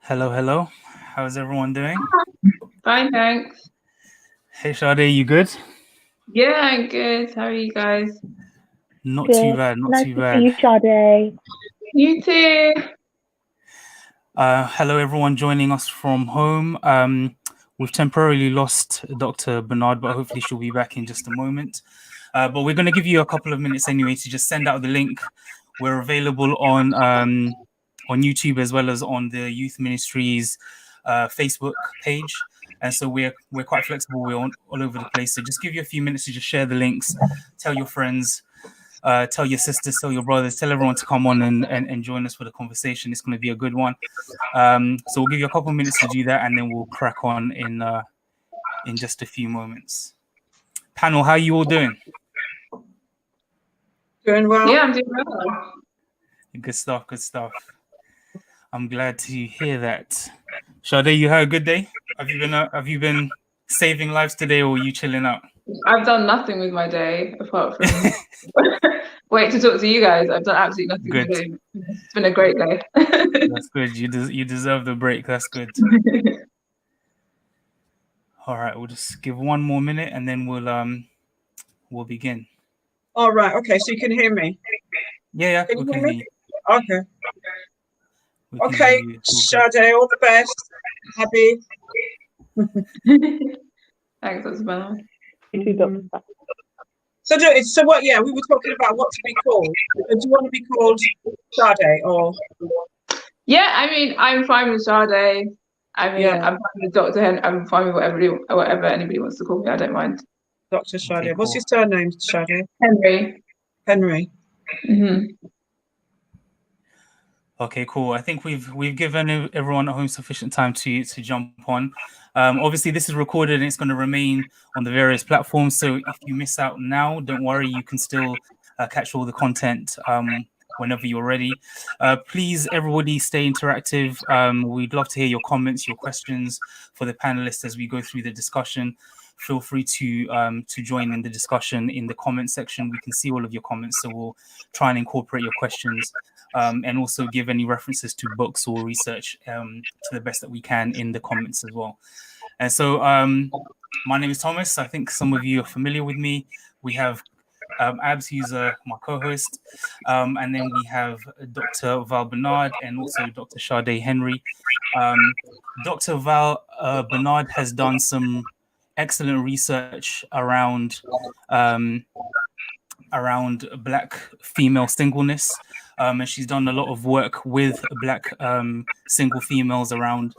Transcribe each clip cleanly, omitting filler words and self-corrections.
Hello, hello. How's everyone doing? Fine, thanks. Hey, Sade, you good? Yeah, I'm good. How are you guys? Not too Good. bad, not Nice too to see bad. you, Sade. You too. Hello, everyone joining us from home. We've temporarily lost Dr. Barnard, but hopefully she'll be back in just a moment. But we're going to give you a couple of minutes anyway to just send out the link. We're available on YouTube as well as on the Youth Ministries Facebook page. And so we're quite flexible. We're all over the place. So just give you a few minutes to just share the links, tell your friends, tell your sisters, tell your brothers, tell everyone to come on and join us for the conversation. It's going to be a good one. So we'll give you a couple of minutes to do that, and then we'll crack on in just a few moments. Panel, how are you all doing? Doing well. Yeah, I'm doing well. Good stuff, good stuff. I'm glad to hear that. Sade, you had a good day? Have you been saving lives today, or are you chilling out? I've done nothing with my day apart from wait to talk to you guys. I've done absolutely nothing Good. with my day. It's been a great day. That's good. You deserve the break. That's good. All right, we'll just give one more minute and then we'll begin. All right. Okay. So you can hear me. Yeah, Can we you can hear hear me? you. Okay. We can Okay. hear you. All good. Sade, all the best. Happy. Thanks, that's fun. You too, Dr. Spa. So what? Yeah, we were talking about what to be called. Do you want to be called Sade or? Yeah, I mean, I'm fine with Sade. I mean, Yeah. I'm fine with Dr. Hen. I'm fine with whatever anybody wants to call me. I don't mind. Dr. Sade. Okay, What's cool. his surname, Sade? Henry. Henry. hmm Okay, cool. I think we've given everyone at home sufficient time to jump on. Obviously, this is recorded and it's going to remain on the various platforms. So if you miss out now, don't worry. You can still catch all the content whenever you're ready. Please, everybody, stay interactive. We'd love to hear your comments, your questions for the panelists as we go through the discussion. Feel free to join in the discussion in the comment section. We can see all of your comments, so we'll try and incorporate your questions. And also give any references to books or research to the best that we can in the comments as well. And so my name is Thomas. I think some of you are familiar with me. We have Abs, who's my co-host. And then we have Dr. Val Barnard and also Dr. Sade Henry. Dr. Val Barnard has done some excellent research around Black female singleness. And she's done a lot of work with Black single females around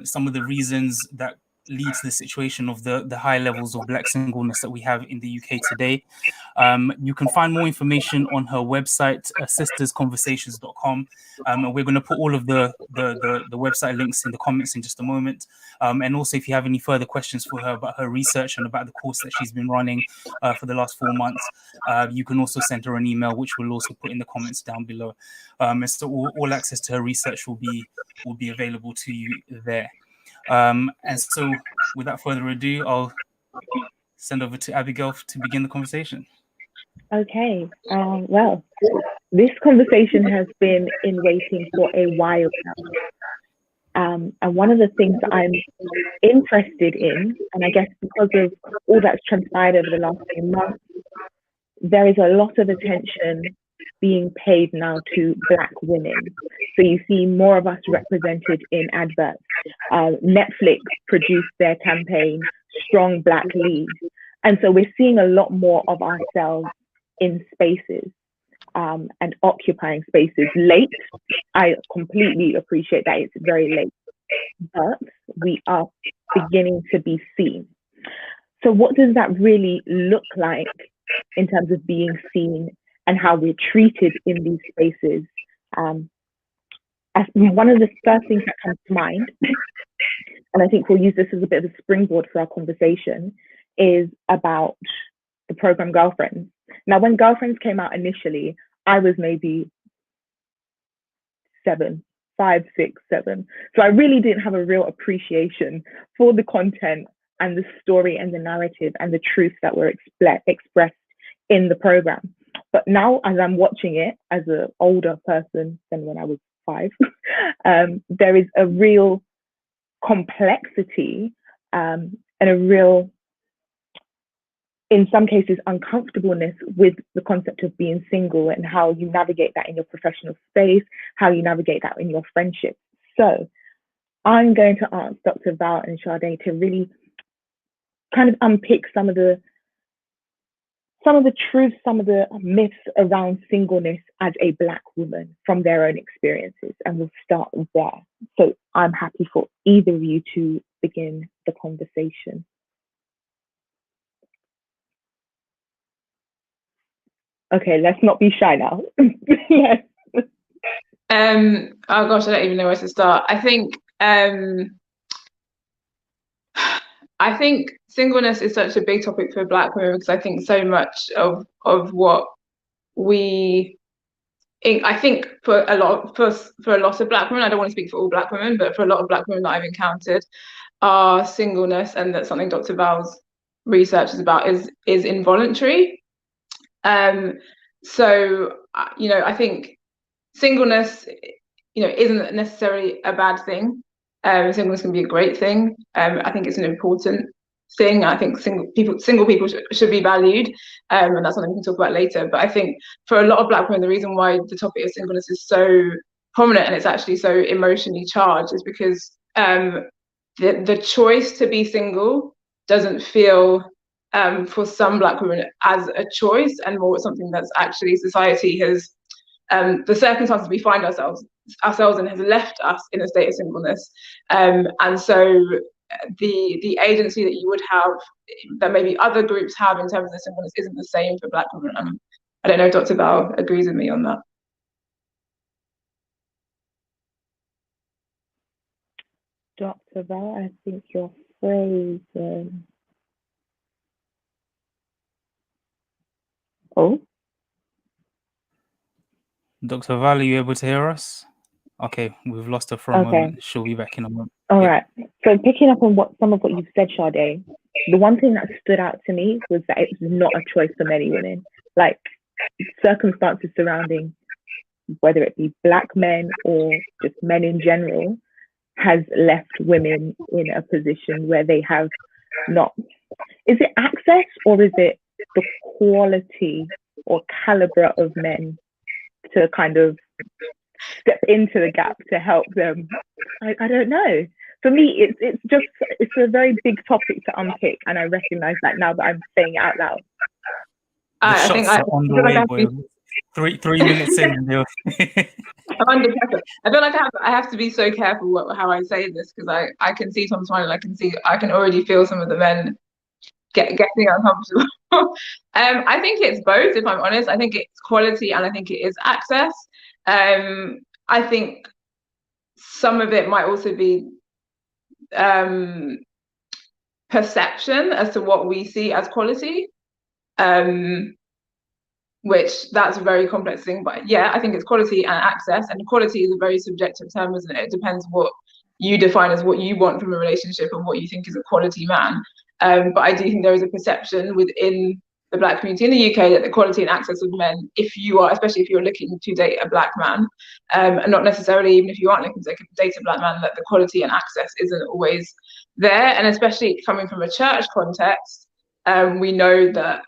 some of the reasons that lead to the situation of the high levels of Black singleness that we have in the UK today. You can find more information on her website, sistersconversations.com. And we're going to put all of the website links in the comments in just a moment. And also, if you have any further questions for her about her research and about the course that she's been running for the last 4 months, you can also send her an email, which we'll also put in the comments down below. And so all access to her research will be available to you there. And so, without further ado, I'll send over to Abigail to begin the conversation. Okay. Well, this conversation has been in waiting for a while now. And one of the things that I'm interested in, and I guess because of all that's transpired over the last few months, there is a lot of attention being paid now to Black women. So you see more of us represented in adverts. Netflix produced their campaign, Strong Black Leads. And so we're seeing a lot more of ourselves in spaces and occupying spaces late. I completely appreciate that it's very late, but we are beginning to be seen. So what does that really look like in terms of being seen and how we're treated in these spaces? As one of the first things that comes to mind, and I think we'll use this as a bit of a springboard for our conversation, is about the program Girlfriends. Now, when Girlfriends came out initially, I was maybe 5, 6, 7. So I really didn't have a real appreciation for the content and the story and the narrative and the truth that were expressed in the program. But now, as I'm watching it as an older person than when I was 5. There is a real complexity and a real, in some cases, uncomfortableness with the concept of being single and how you navigate that in your professional space, how you navigate that in your friendships. So I'm going to ask Dr. Val and Sade to really kind of unpick some of the truths, some of the myths around singleness as a Black woman from their own experiences. And we'll start there. So I'm happy for either of you to begin the conversation. Okay, let's not be shy now. Yes. Oh gosh, I don't even know where to start. I think singleness is such a big topic for Black women, because I think so much of what I think for a lot of Black women, I don't want to speak for all Black women, but for a lot of Black women that I've encountered, our singleness, and that's something Dr. Val's research is about, is involuntary. So I think singleness, isn't necessarily a bad thing. Singleness can be a great thing. I think it's an important thing. I think single people should be valued, and that's something we can talk about later. But I think for a lot of Black women, the reason why the topic of singleness is so prominent and it's actually so emotionally charged is because the choice to be single doesn't feel, for some Black women, as a choice, and more something that's actually society has, the circumstances we find ourselves in has left us in a state of singleness, and so the agency that you would have, that maybe other groups have in terms of singleness, isn't the same for Black women. I don't know if Dr. Val agrees with me on that. Dr. Val, I think you're frozen. Oh, Dr. Val, are you able to hear us? Okay, we've lost her for a moment. She'll be back in a moment. All right. So picking up on some of what you've said, Sade, the one thing that stood out to me was that it's not a choice for many women. Like, circumstances surrounding whether it be Black men or just men in general has left women in a position where they have not, is it access, or is it the quality or caliber of men to kind of step into the gap to help them? I don't know. For me, it's a very big topic to unpick, and I recognize that now that I'm saying it out loud. I think I on the way, boy. 3 minutes in. I'm under pressure. I feel like I have to be so careful how I say this, because I can see Tom smiling. I can already feel some of the men getting uncomfortable. I think it's both, if I'm honest. I think it's quality and I think it is access. I think some of it might also be perception as to what we see as quality, which that's a very complex thing. But yeah, I think it's quality and access, and quality is a very subjective term, isn't it? It depends what you define as what you want from a relationship and what you think is a quality man. But I do think there is a perception within the Black community in the UK that the quality and access of men, especially if you're looking to date a Black man, and not necessarily even if you aren't looking to date a Black man, that the quality and access isn't always there. And especially coming from a church context, we know that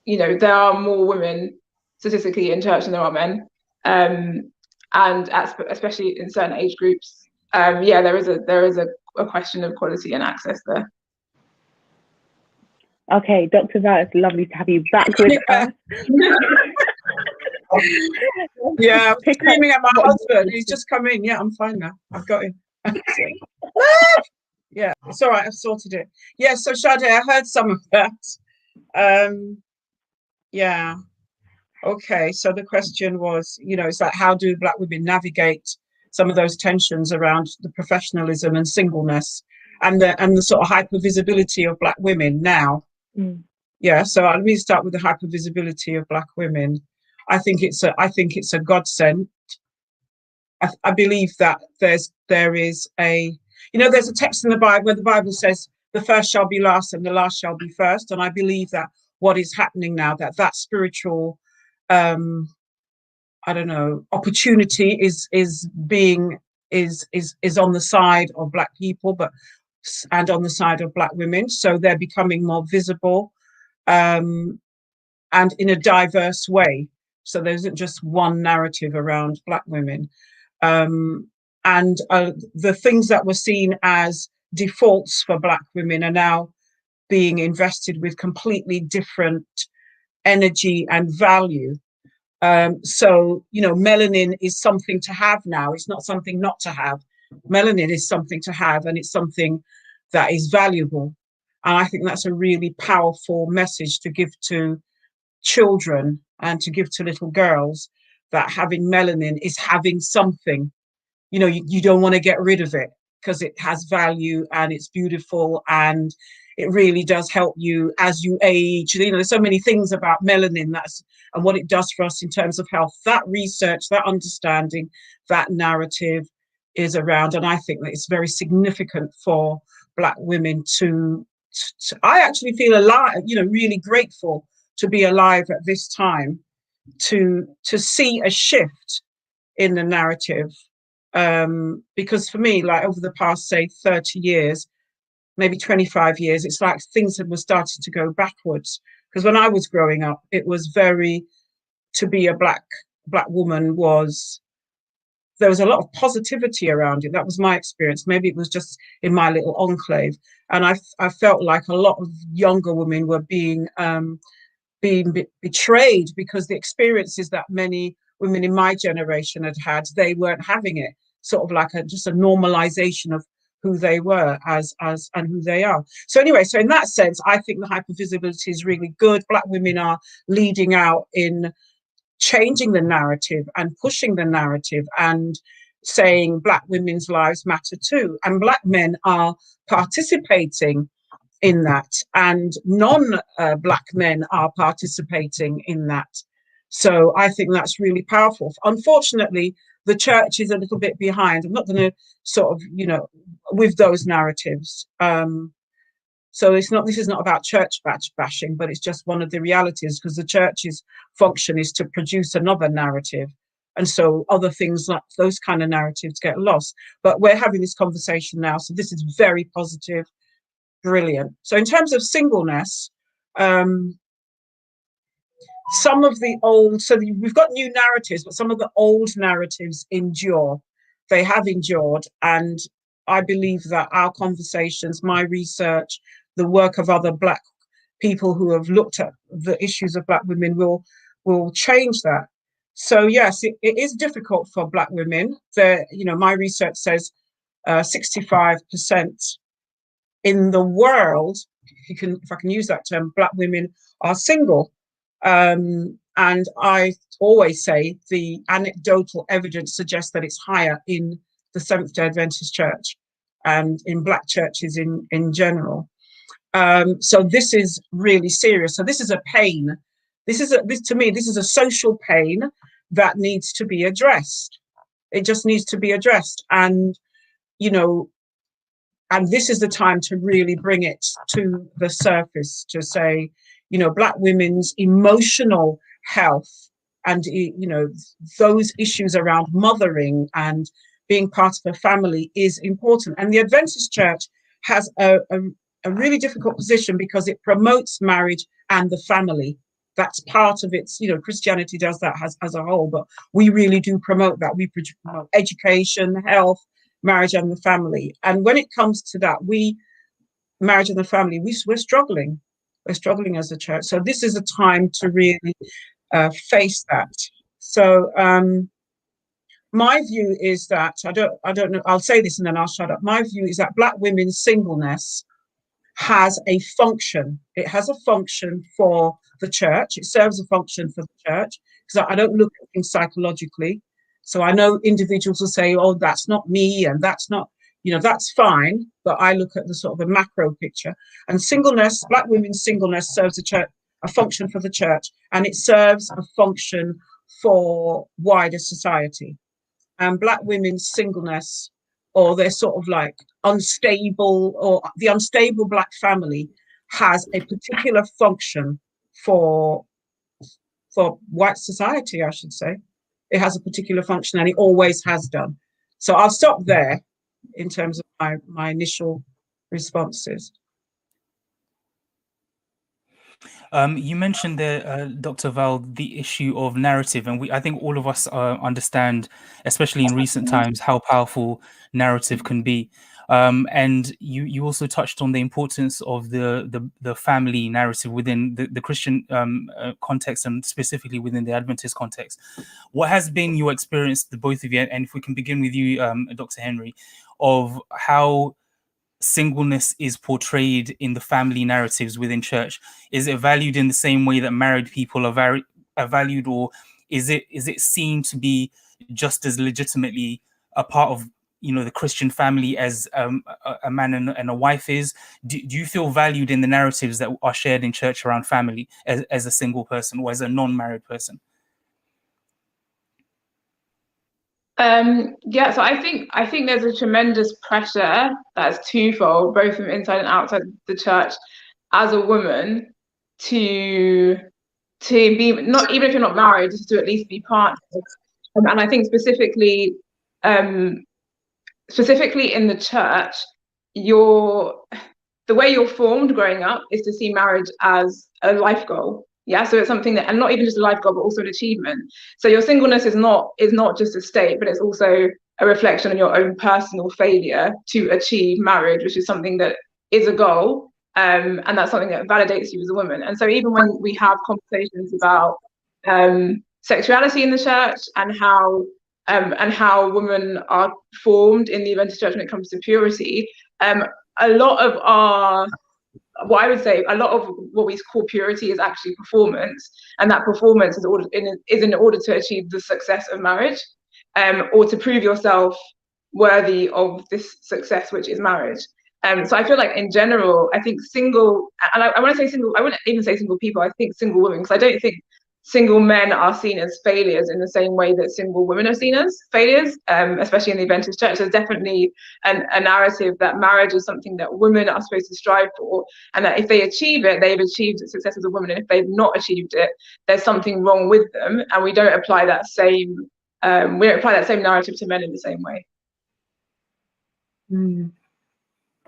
there are more women statistically in church than there are men, and especially in certain age groups. There is a question of quality and access there. Okay, Dr. Val, it's lovely to have you back with us. Yeah, I'm screaming at my husband. He's just come in. Yeah, I'm fine now. I've got him. Yeah, it's all right. I've sorted it. Yeah, so Sade, I heard some of that. Yeah. Okay, so the question was, it's like, how do Black women navigate some of those tensions around the professionalism and singleness and the sort of hypervisibility of Black women now? Mm. Yeah, so let me start with the hypervisibility of Black women. I think it's a godsend. I believe that there is there's a text in the Bible where the Bible says the first shall be last and the last shall be first, and I believe that what is happening now, that spiritual I don't know, opportunity is on the side of Black people, and on the side of Black women. So they're becoming more visible, and in a diverse way. So there isn't just one narrative around Black women. And the things that were seen as defaults for Black women are now being invested with completely different energy and value. So, melanin is something to have now. It's not something not to have. Melanin is something to have, and it's something that is valuable. And I think that's a really powerful message to give to children and to give to little girls, that having melanin is having something. You don't want to get rid of it because it has value and it's beautiful, and it really does help you as you age. There's so many things about melanin and what it does for us in terms of health. That research, that understanding, that narrative is around, and I think that it's very significant for Black women to I actually feel alive, really grateful to be alive at this time, to see a shift in the narrative. Because for me, like over the past, say, 30 years, maybe 25 years, it's like things were starting to go backwards. Because when I was growing up, it was to be a black woman there was a lot of positivity around it. That was my experience. Maybe it was just in my little enclave. And I felt like a lot of younger women were being betrayed, because the experiences that many women in my generation had, they weren't having it. Sort of like just a normalization of who they were as and who they are. So anyway, so in that sense, I think the hypervisibility is really good. Black women are leading out in changing the narrative and pushing the narrative and saying Black women's lives matter too. And Black men are participating in that, and non-Black men are participating in that. So I think that's really powerful. Unfortunately, the church is a little bit behind. I'm not going to sort of, with those narratives. So this is not about church bashing, but it's just one of the realities, because the church's function is to produce another narrative. And so other things like those kind of narratives get lost. But we're having this conversation now, so this is very positive, brilliant. So in terms of singleness, some of the old, we've got new narratives, but some of the old narratives endure. They have endured. And I believe that our conversations, my research, the work of other Black people who have looked at the issues of Black women will change that. So yes, it is difficult for Black women. My research says 65% in the world, if I can use that term, Black women are single. And I always say the anecdotal evidence suggests that it's higher in the Seventh-day Adventist Church and in Black churches in general. So this is really serious. So this is a pain. To me, this is a social pain that needs to be addressed. It just needs to be addressed. And, and this is the time to really bring it to the surface, to say, Black women's emotional health and, those issues around mothering and being part of a family is important. And the Adventist Church has a really difficult position because it promotes marriage and the family. That's part of its, Christianity does that as a whole, but we really do promote that. We promote education, health, marriage and the family. And when it comes to that, marriage and the family, we're struggling. We're struggling as a church. So this is a time to really face that. So my view is that, I don't know, I'll say this and then I'll shut up. My view is that Black women's singleness has a function. It has a function for the church. It serves a function for the church, because I don't look at things psychologically. So I know individuals will say, oh, that's not me, and that's not, that's fine. But I look at the sort of a macro picture. And singleness, Black women's singleness serves a function for the church, and it serves a function for wider society. And Black women's singleness, or they're sort of like unstable, or the unstable Black family, has a particular function for white society, I should say. it has a particular function, and it always has done. So I'll stop there in terms of my initial responses. You mentioned there, Dr. Val, the issue of narrative, and I think all of us understand, especially in recent times, how powerful narrative can be. And you also touched on the importance of the family narrative within the Christian context, and specifically within the Adventist context. What has been your experience, the both of you, and if we can begin with you, Dr. Henry, of how singleness is portrayed in the family narratives within church? Is it valued in the same way that married people are valued, or is it seen to be just as legitimately a part of the Christian family as a man and a wife is? Do you feel valued in the narratives that are shared in church around family as a single person or as a non-married person? Yeah, so I think there's a tremendous pressure that's twofold, both from inside and outside the church, as a woman, to be, not even if you're not married, just to at least be partners. And I think specifically in the church, the way you're formed growing up is to see marriage as a life goal. Yeah, so it's something that, and not even just a life goal, but also an achievement. So your singleness is not just a state, but it's also a reflection on your own personal failure to achieve marriage, which is something that is a goal, and that's something that validates you as a woman. And so even when we have conversations about sexuality in the church and how women are formed in the Adventist church when it comes to purity, a lot of what we call purity is actually performance, and that performance is in order to achieve the success of marriage, or to prove yourself worthy of this success, which is marriage. So I feel like in general, I think single, and I want to say single, I wouldn't even say single people, I think single women, because I don't think single men are seen as failures in the same way that single women are seen as failures, especially in the Adventist church. There's definitely a narrative that marriage is something that women are supposed to strive for, and that if they achieve it, they've achieved success as a woman, and if they've not achieved it, there's something wrong with them, and we don't apply that same narrative to men in the same way.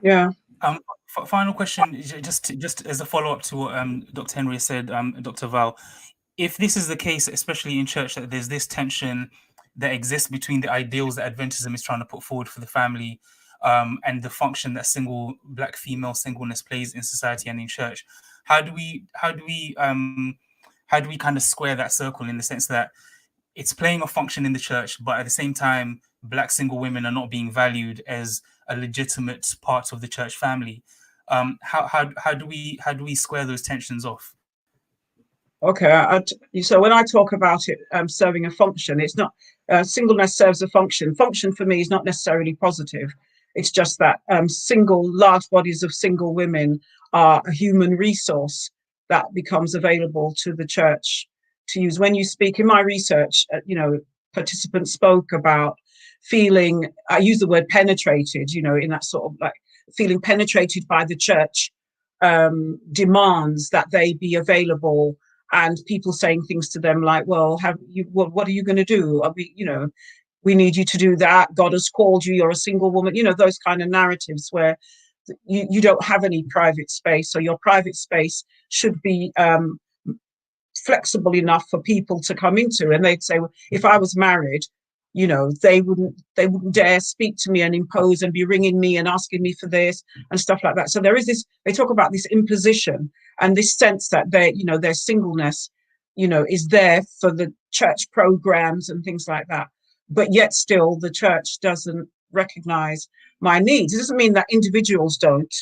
Yeah. Final question, just as a follow-up to what Dr. Henry said, Dr. Val. If this is the case, especially in church, that there's this tension that exists between the ideals that Adventism is trying to put forward for the family, and the function that single Black female singleness plays in society and in church, how do we kind of square that circle, in the sense that it's playing a function in the church, but at the same time, Black single women are not being valued as a legitimate part of the church family? How do we square those tensions off? Okay, so when I talk about it serving a function, it's not singleness serves a function. Function for me is not necessarily positive. It's just that large bodies of single women are a human resource that becomes available to the church to use. When you speak in my research, participants spoke about feeling, I use the word penetrated, in that sort of like feeling penetrated by the church demands that they be available, and people saying things to them like, well, what are you going to do? We need you to do that. God has called you. You're a single woman. Those kind of narratives where you don't have any private space, so your private space should be flexible enough for people to come into. And they'd say, well, if I was married, they wouldn't dare speak to me and impose and be ringing me and asking me for this and stuff like that. So there is this, they talk about this imposition and this sense that their singleness, is there for the church programs and things like that. But yet still the church doesn't recognize my needs. It doesn't mean that individuals don't,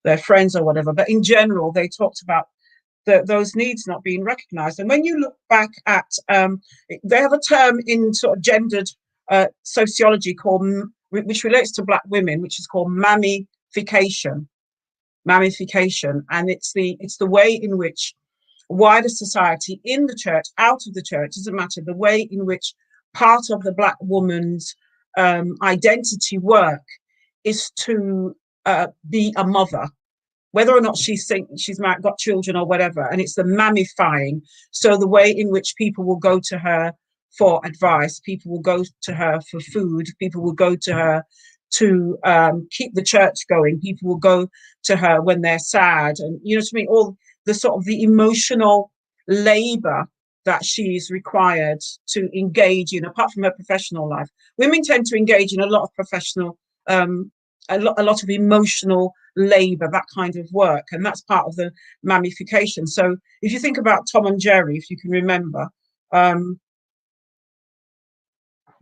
their friends or whatever, but in general, they talked about those needs not being recognized. And when you look back at, they have a term in sort of gendered sociology which relates to Black women, which is called mammification. And it's the way in which wider society, in the church, out of the church, doesn't matter, the way in which part of the Black woman's identity work is to be a mother, whether or not she's married, got children or whatever, and it's the mammifying. So the way in which people will go to her for advice. People will go to her for food. People will go to her to keep the church going. People will go to her when they're sad, and you know, to me, all the sort of the emotional labor that she's required to engage in, apart from her professional life. Women tend to engage in a lot of professional, a lot of emotional labor, that kind of work, and that's part of the mamification. So if you think about Tom and Jerry, if you can remember,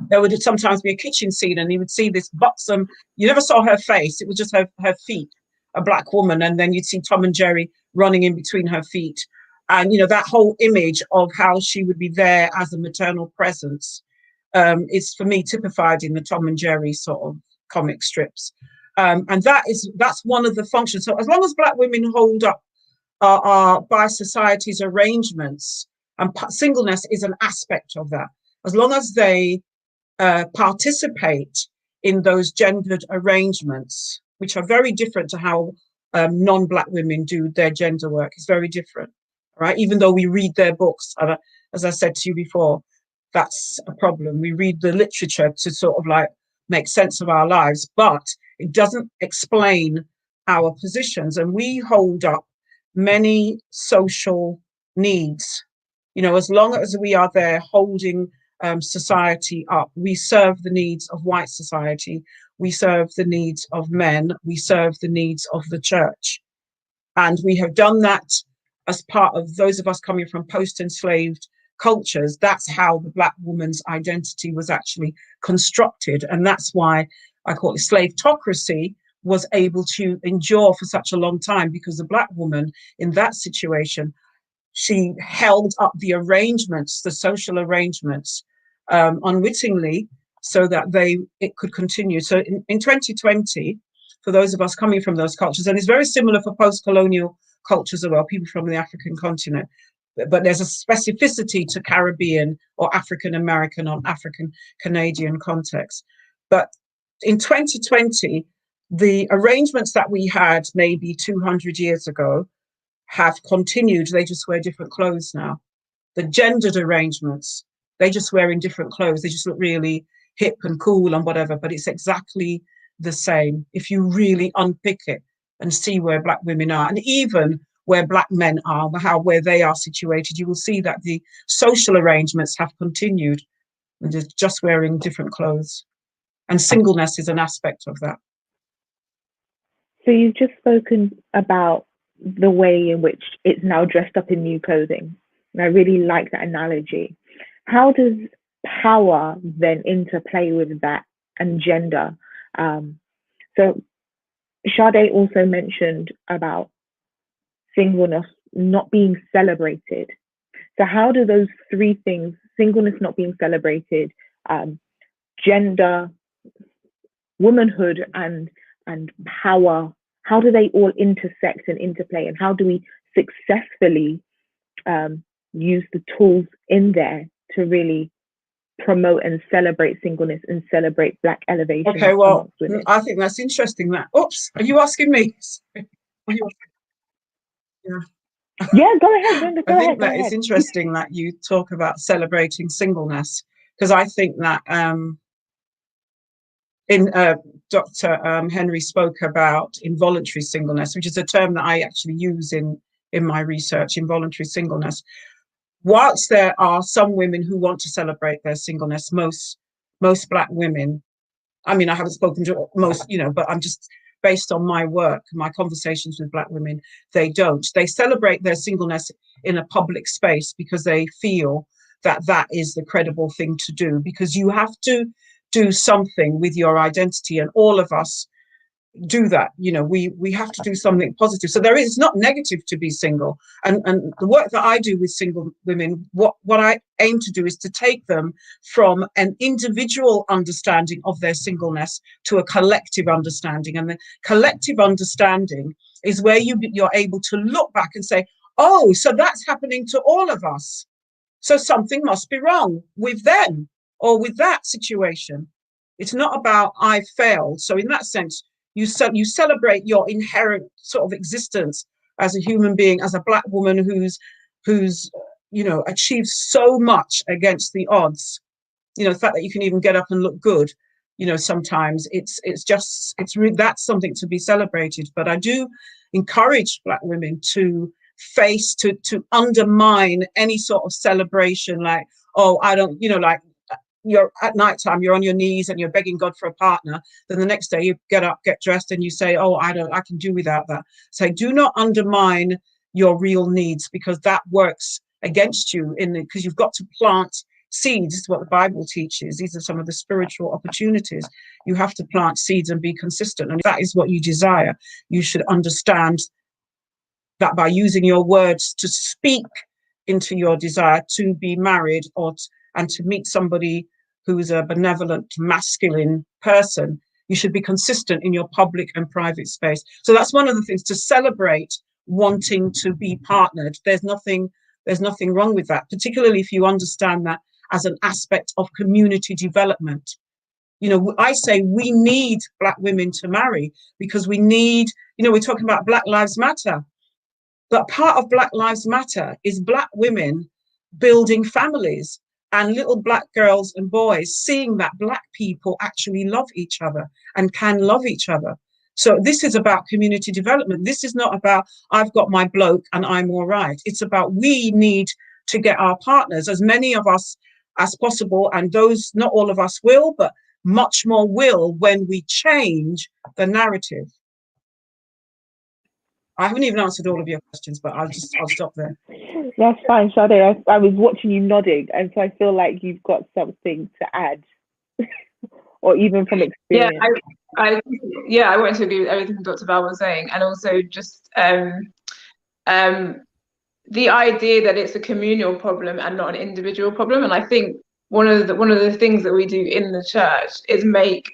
there would sometimes be a kitchen scene and you would see this buxom, you never saw her face, it was just her feet, a black woman, and then you'd see Tom and Jerry running in between her feet. And, you know, that whole image of how she would be there as a maternal presence is, for me, typified in the Tom and Jerry sort of comic strips. And that's one of the functions. So as long as black women hold up by society's arrangements, and singleness is an aspect of that, as long as they participate in those gendered arrangements, which are very different to how non-black women do their gender work. It's very different, right? Even though we read their books, as I said to you before, that's a problem. We read the literature to sort of like make sense of our lives, but it doesn't explain our positions. And we hold up many social needs. You know, as long as we are there holding society up, we serve the needs of white society, we serve the needs of men, we serve the needs of the church. And we have done that as part of those of us coming from post-enslaved cultures. That's how the black woman's identity was actually constructed. And that's why I call it slavetocracy was able to endure for such a long time, because the black woman in that situation, she held up the arrangements, the social arrangements, unwittingly, so that it could continue. So in 2020, for those of us coming from those cultures, and it's very similar for post-colonial cultures as well, people from the African continent, but there's a specificity to Caribbean or African American or African Canadian context. But in 2020, the arrangements that we had maybe 200 years ago have continued. They just wear different clothes now. The gendered arrangements, they just wearing different clothes. They just look really hip and cool and whatever, but it's exactly the same if you really unpick it and see where black women are, and even where black men are, where they are situated. You will see that the social arrangements have continued, and they're just wearing different clothes. And singleness is an aspect of that. So you've just spoken about the way in which it's now dressed up in new clothing. And I really like that analogy. How does power then interplay with that and gender? So Sade also mentioned about singleness not being celebrated. So how do those three things, singleness not being celebrated, gender, womanhood, and power, how do they all intersect and interplay, and how do we successfully use the tools in there to really promote and celebrate singleness and celebrate Black elevation? Okay, well, I think that's interesting. Oops, are you asking me? Yeah. Yeah, go ahead. I think that it's interesting that you talk about celebrating singleness, because I think that Dr. Henry spoke about involuntary singleness, which is a term that I actually use in my research, involuntary singleness. Whilst there are some women who want to celebrate their singleness, most Black women, I mean, I haven't spoken to most, but I'm just based on my work, my conversations with Black women, they don't. They celebrate their singleness in a public space because they feel that that is the credible thing to do, because you have to do something with your identity, and all of us do that. We have to do something positive. So it's not negative to be single. And the work that I do with single women, what I aim to do is to take them from an individual understanding of their singleness to a collective understanding. And the collective understanding is where you're able to look back and say, oh, so that's happening to all of us. So something must be wrong with them or with that situation. It's not about I failed. So in that sense, you celebrate your inherent sort of existence as a human being, as a Black woman who's achieve so much against the odds. The fact that you can even get up and look good, sometimes that's something to be celebrated. But I do encourage Black women to undermine any sort of celebration, like, oh, I don't, like, you're at nighttime, you're on your knees and you're begging God for a partner. Then the next day you get up, get dressed, and you say, oh, I can do without that. So do not undermine your real needs, because that works against you because you've got to plant seeds. This is what the Bible teaches. These are some of the spiritual opportunities. You have to plant seeds and be consistent. And if that is what you desire, you should understand that by using your words to speak into your desire to be married and to meet somebody who's a benevolent, masculine person, you should be consistent in your public and private space. So that's one of the things, to celebrate wanting to be partnered. There's nothing wrong with that, particularly if you understand that as an aspect of community development. I say we need Black women to marry, because we need, we're talking about Black Lives Matter, but part of Black Lives Matter is Black women building families, and little Black girls and boys seeing that Black people actually love each other and can love each other. So this is about community development. This is not about, I've got my bloke and I'm all right. It's about, we need to get our partners, as many of us as possible, and those, not all of us will, but much more will, when we change the narrative. I haven't even answered all of your questions, but I'll stop there. That's fine, Sade. I was watching you nodding, and so I feel like you've got something to add, or even from experience. I want to agree with everything Dr. Val was saying, and also just the idea that it's a communal problem and not an individual problem. And I think one of the things that we do in the church is make,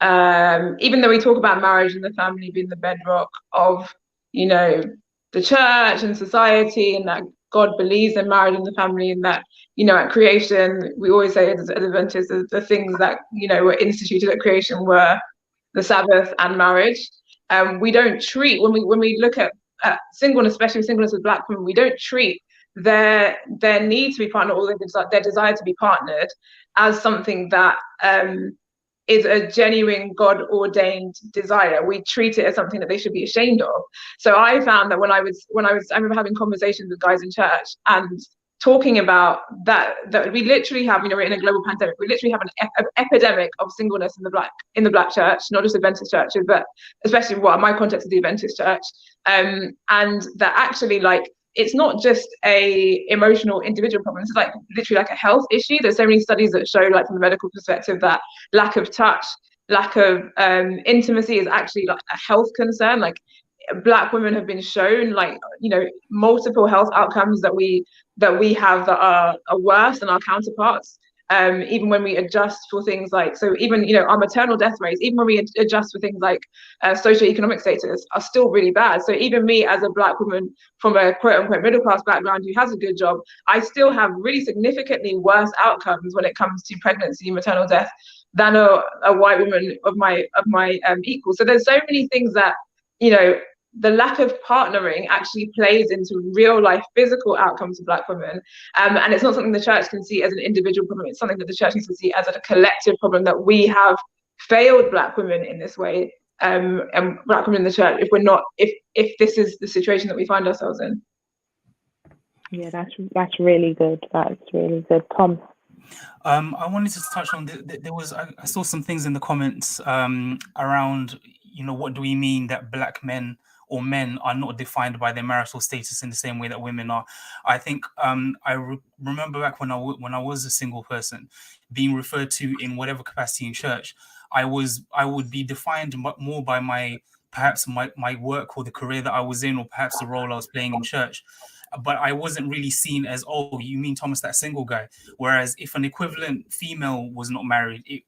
even though we talk about marriage and the family being the bedrock of the church and society, and that God believes in marriage and the family, and that at creation, we always say as Adventists, the things that were instituted at creation were the Sabbath and marriage. We don't treat, when we look at singleness, especially singleness with Black women, we don't treat their need to be partnered, or their desire to be partnered, as something that is a genuine God-ordained desire. We treat it as something that they should be ashamed of. So I found that I remember having conversations with guys in church and talking about that we literally have, we're in a global pandemic, we literally have an epidemic of singleness in the Black church, not just Adventist churches, but especially my context of the Adventist church, and that actually, like, it's not just a emotional individual problem. It's like literally like a health issue. There's so many studies that show, like, from the medical perspective, that lack of touch, lack of intimacy is actually like a health concern. Like, Black women have been shown, like, multiple health outcomes that we have that are worse than our counterparts. Even when we adjust for things like, so even, our maternal death rates, even when we adjust for things like socioeconomic status, are still really bad. So even me, as a Black woman from a quote unquote middle class background who has a good job, I still have really significantly worse outcomes when it comes to pregnancy and maternal death than a white woman of my equal. So there's so many things that, the lack of partnering actually plays into real life physical outcomes of Black women. And it's not something the church can see as an individual problem. It's something that the church needs to see as a collective problem, that we have failed Black women in this way, and Black women in the church, if this is the situation that we find ourselves in. Yeah, that's really good. That's really good. Tom? I wanted to touch on, I saw some things in the comments around, what do we mean that Black men or men are not defined by their marital status in the same way that women are. I think remember back when I was a single person, being referred to in whatever capacity in church, I would be defined more by my work or the career that I was in, or perhaps the role I was playing in church. But I wasn't really seen as, oh, you mean Thomas, that single guy? Whereas if an equivalent female was not married,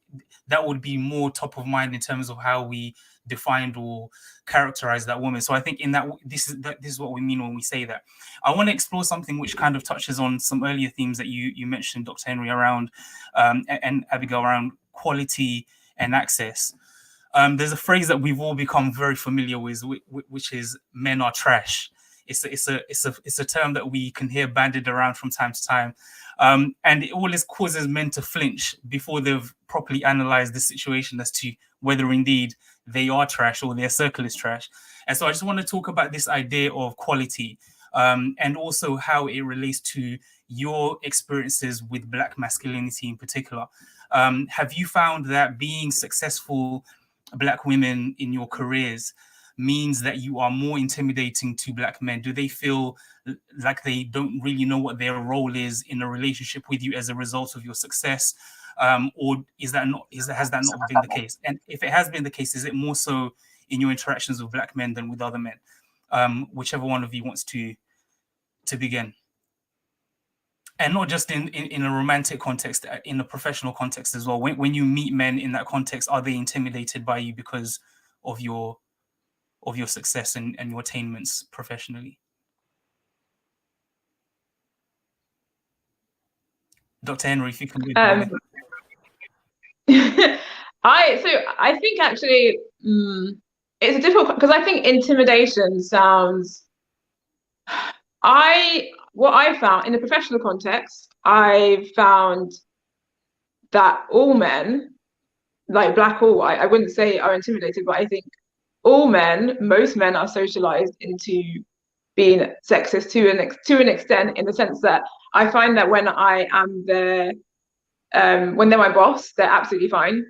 that would be more top of mind in terms of how we defined or characterized that woman. So I think in that, this is what we mean when we say that. I want to explore something which kind of touches on some earlier themes that you mentioned, Dr. Henry, around and Abigail, around quality and access. There's a phrase that we've all become very familiar with, which is "men are trash." It's a term that we can hear bandied around from time to time, and it always causes men to flinch before they've properly analysed the situation as to whether indeed they are trash or their circle is trash. And so I just want to talk about this idea of quality, and also how it relates to your experiences with Black masculinity in particular. Have you found that being successful Black women in your careers means that you are more intimidating to Black men? Do they feel like they don't really know what their role is in a relationship with you as a result of your success? Or has that not been the case? And if it has been the case, is it more so in your interactions with Black men than with other men? Whichever one of you wants to begin. And not just in a romantic context, in a professional context as well. When you meet men in that context, are they intimidated by you because of your success and your attainments professionally? Dr. Henry, if you can I think actually it's a difficult, because I think intimidation sounds, what I found in a professional context, I found that all men, like Black or white, I wouldn't say are intimidated, but I think most men are socialized into being sexist to an extent, in the sense that I find that when I am there, when they're my boss, they're absolutely fine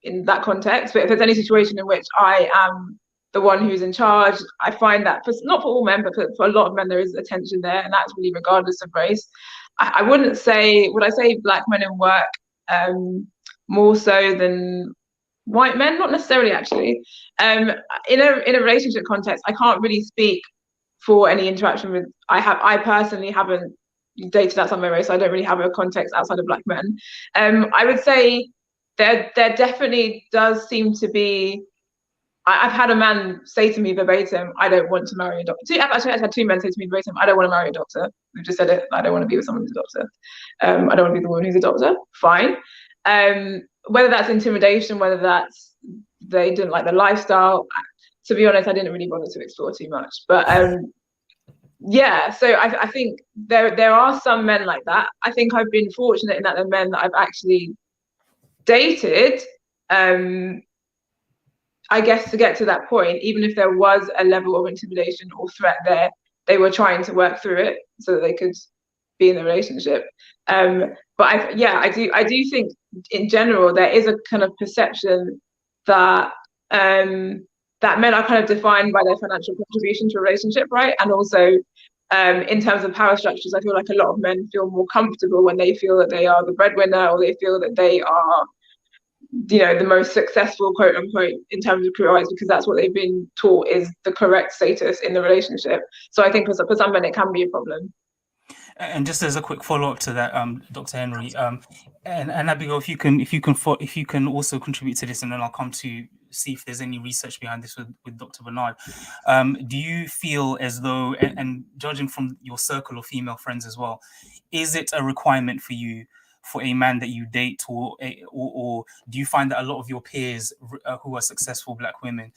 in that context. But if there's any situation in which I am the one who's in charge, I find that not for all men, but for a lot of men, there is a tension there, and that's really regardless of race. I wouldn't say, would I say Black men in work more so than white men? Not necessarily, actually. In a relationship context, I can't really speak for any interaction with. I personally haven't dated outside my race, so I don't really have a context outside of Black men. I would say there definitely does seem to be. I've had a man say to me verbatim, "I don't want to marry a doctor." Actually, I've had two men say to me verbatim, "I don't want to marry a doctor." We've just said it. I don't want to be with someone who's a doctor. I don't want to be the woman who's a doctor. Fine. Whether that's intimidation, whether that's they didn't like the lifestyle. To be honest, I didn't really bother to explore too much. But yeah, so I think there are some men like that. I think I've been fortunate in that the men that I've actually dated, I guess, to get to that point, even if there was a level of intimidation or threat there, they were trying to work through it so that they could be in the relationship. But I do think in general there is a kind of perception that that men are kind of defined by their financial contribution to a relationship, right? And also in terms of power structures, I feel like a lot of men feel more comfortable when they feel that they are the breadwinner, or they feel that they are, the most successful, quote unquote, in terms of career-wise, because that's what they've been taught is the correct status in the relationship. So I think for some men it can be a problem. And just as a quick follow-up to that, Dr. Henry, and Abigail, if you can also contribute to this, and then I'll come to see if there's any research behind this with Dr. Barnard. Do you feel as though, and judging from your circle of female friends as well, is it a requirement for you for a man that you date, or do you find that a lot of your peers who are successful Black women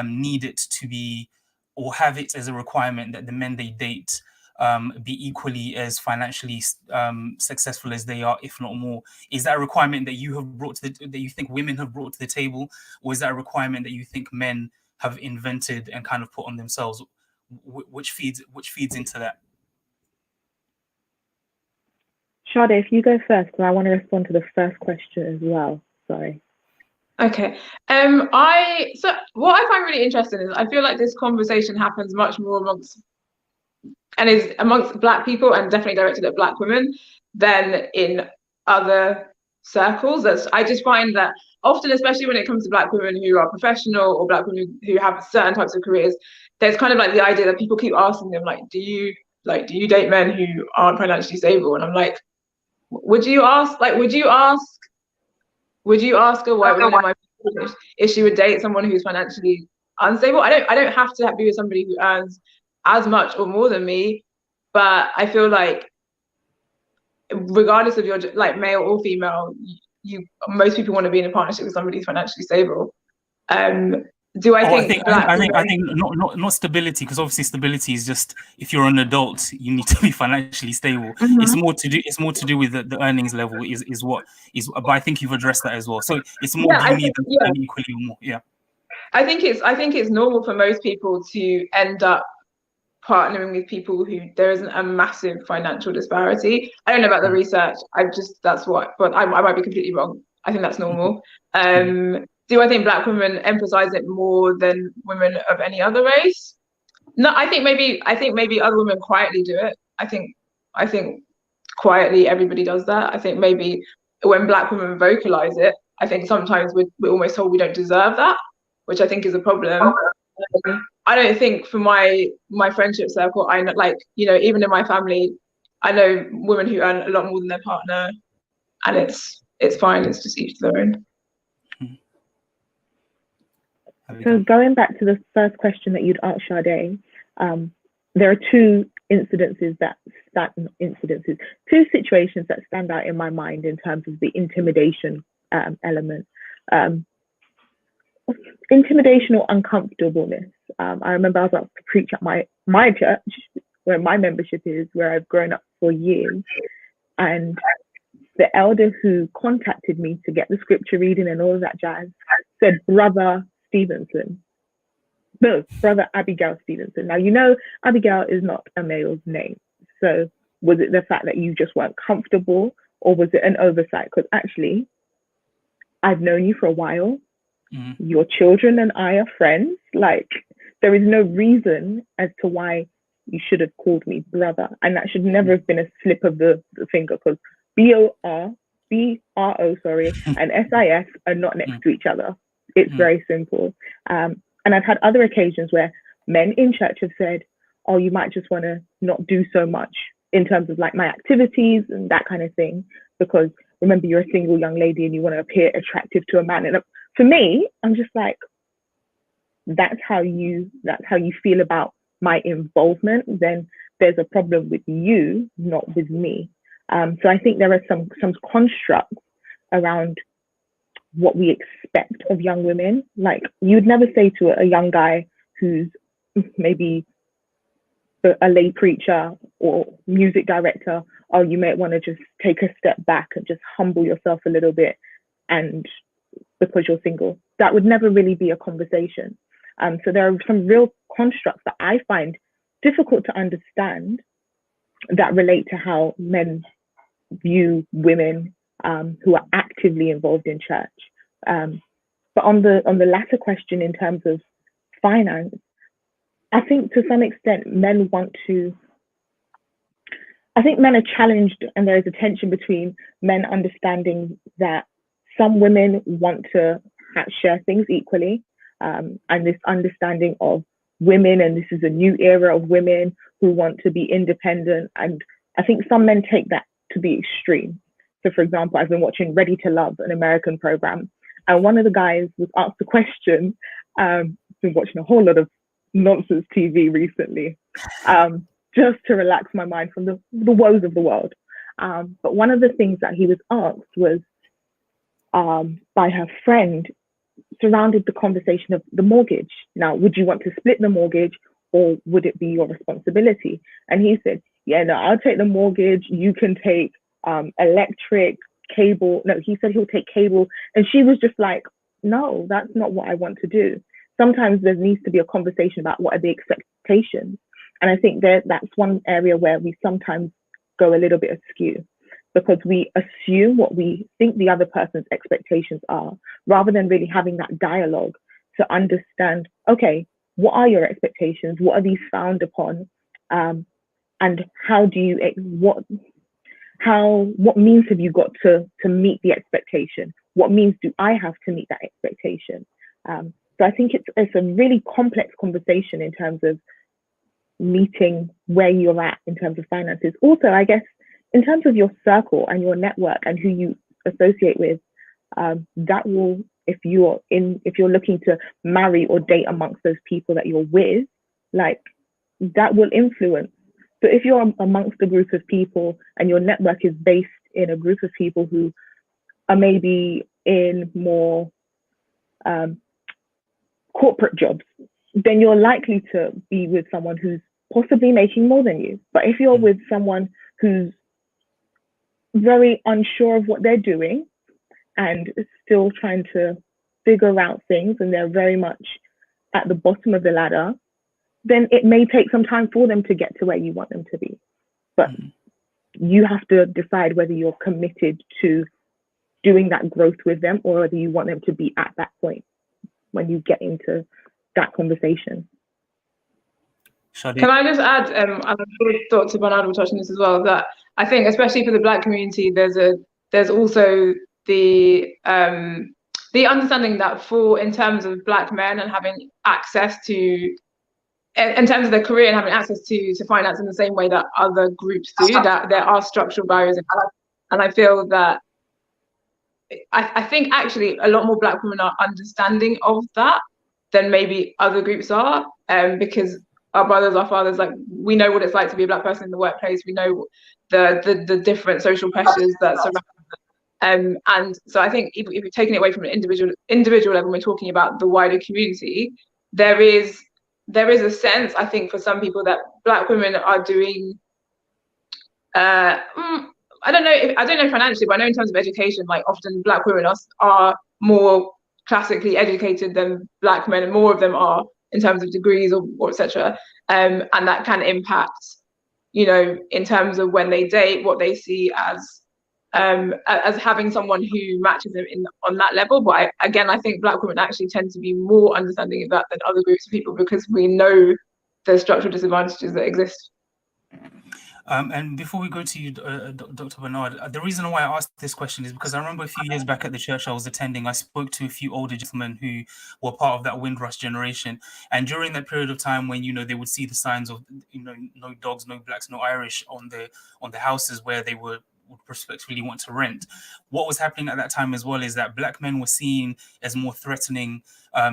need it to be, or have it as a requirement that the men they date be equally as financially successful as they are, if not more? Is that a requirement that you have brought to that you think women have brought to the table, or is that a requirement that you think men have invented and kind of put on themselves? Which feeds into that? Sade, if you go first, because I want to respond to the first question as well. Sorry. Okay. So what I find really interesting is I feel like this conversation happens much more amongst Black people, and definitely directed at Black women, than in other circles. I just find that often, especially when it comes to Black women who are professional or Black women who have certain types of careers, there's kind of like the idea that people keep asking them, like, do you date men who aren't financially stable? And I'm like, would you ask a white woman in my position if she would date someone who's financially unstable? I don't have to be with somebody who earns as much or more than me, but I feel like regardless of your male or female, most people want to be in a partnership with somebody who's financially stable. Do I Oh, think black I women? think not stability, because obviously stability is just if you're an adult, you need to be financially stable. Mhm. It's more to do with the earnings level is what is. But I think you've addressed that as well. So it's more. Yeah, Do I you need think, yeah, them equally or more? Yeah. I think it's normal for most people to end up partnering with people who there isn't a massive financial disparity. I don't know about the research. That's what, but I might be completely wrong. I think that's normal. Do I think black women emphasize it more than women of any other race? No, I think maybe other women quietly do it. I think quietly everybody does that. I think maybe when black women vocalize it, I think sometimes we're almost told we don't deserve that, which I think is a problem. I don't think for my friendship circle, I know, like, you know, even in my family, I know women who earn a lot more than their partner, and it's fine. It's just each their own. So going back to the first question that you'd asked, Sade, there are two situations that stand out in my mind in terms of the intimidation element. Intimidation or uncomfortableness. I remember I was about to preach at my church, where my membership is, where I've grown up for years, and the elder who contacted me to get the scripture reading and all of that jazz said, Brother Stevenson. No, Brother Abigail Stevenson. Now, you know, Abigail is not a male's name. So was it the fact that you just weren't comfortable, or was it an oversight? Because actually, I've known you for a while. Your children and I are friends. Like, there is no reason as to why you should have called me brother. And that should never have been a slip of the finger, because BRO, and SIS are not next to each other. It's very simple. And I've had other occasions where men in church have said, oh, you might just want to not do so much in terms of like my activities and that kind of thing, because remember, you're a single young lady and you want to appear attractive to a man. And for me, I'm just like, that's how you feel about my involvement, then there's a problem with you, not with me. So I think there are some constructs around what we expect of young women. Like, you'd never say to a young guy who's maybe a lay preacher or music director, oh, you might want to just take a step back and just humble yourself a little bit, and because you're single. That would never really be a conversation. So there are some real constructs that I find difficult to understand that relate to how men view women who are actively involved in church. But on the latter question, in terms of finance, I think to some extent men are challenged, and there is a tension between men understanding that some women want to share things equally, and this understanding of women, and this is a new era of women who want to be independent. And I think some men take that to be extreme. So, for example, I've been watching Ready to Love, an American program, and one of the guys was asked a question. Been watching a whole lot of nonsense TV recently, just to relax my mind from the woes of the world. But one of the things that he was asked was by her friend, surrounded the conversation of the mortgage. Now, would you want to split the mortgage, or would it be your responsibility? And he said, yeah, no, I'll take the mortgage. You can take electric, cable. No, he said he'll take cable. And she was just like, no, that's not what I want to do. Sometimes there needs to be a conversation about what are the expectations. And I think that's one area where we sometimes go a little bit askew, because we assume what we think the other person's expectations are, rather than really having that dialogue to understand, okay, what are your expectations? What are these found upon? And how do you, what means have you got to meet the expectation? What means do I have to meet that expectation? So I think it's a really complex conversation in terms of meeting where you're at in terms of finances. Also, I guess, in terms of your circle and your network and who you associate with, that will, if you're looking to marry or date amongst those people that you're with, like, that will influence. So if you're amongst a group of people and your network is based in a group of people who are maybe in more corporate jobs, then you're likely to be with someone who's possibly making more than you. But if you're with someone who's very unsure of what they're doing and still trying to figure out things, and they're very much at the bottom of the ladder, then it may take some time for them to get to where you want them to be. But you have to decide whether you're committed to doing that growth with them, or whether you want them to be at that point when you get into that conversation. Can I just add, and I'm sure Dr. Barnard will touch on this as well, that I think especially for the Black community, there's also the understanding that in terms of Black men and having access to, in terms of their career and having access to finance in the same way that other groups do, that there are structural barriers. And I feel that, I think actually a lot more Black women are understanding of that than maybe other groups are, because our brothers, our fathers, like, we know what it's like to be a Black person in the workplace. We know the different social pressures that surround them. And so I think if you're taking it away from an individual level, we're talking about the wider community, there is a sense, I think, for some people that Black women are doing, I don't know financially, but I know in terms of education, like, often Black women are more classically educated than Black men, and more of them are in terms of degrees or etc. And that can impact, in terms of when they date, what they see as having someone who matches them on that level. But I think Black women actually tend to be more understanding of that than other groups of people, because we know the structural disadvantages that exist. And before we go to you, Dr. Barnard, the reason why I asked this question is because I remember a few years back at the church I was attending, I spoke to a few older gentlemen who were part of that Windrush generation. And during that period of time when, they would see the signs of, no dogs, no Blacks, no Irish on the houses where they would prospectively want to rent. What was happening at that time as well is that Black men were seen as more threatening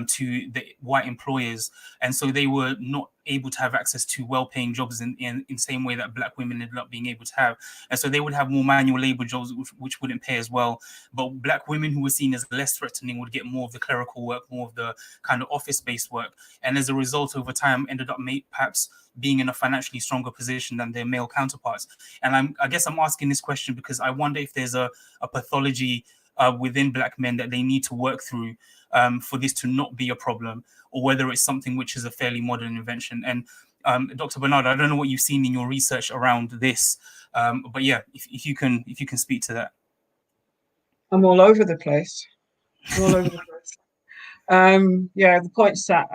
to the white employers, and so they were not able to have access to well-paying jobs in the same way that Black women ended up being able to have. And so they would have more manual labor jobs which wouldn't pay as well, but Black women who were seen as less threatening would get more of the clerical work, more of the kind of office-based work, and as a result over time ended up perhaps being in a financially stronger position than their male counterparts. And I guess I'm asking this question because I wonder if there's a pathology within Black men that they need to work through for this to not be a problem, or whether it's something which is a fairly modern invention. And Dr. Barnard, I don't know what you've seen in your research around this, but yeah, if you can speak to that. I'm all over the place. Yeah, the points that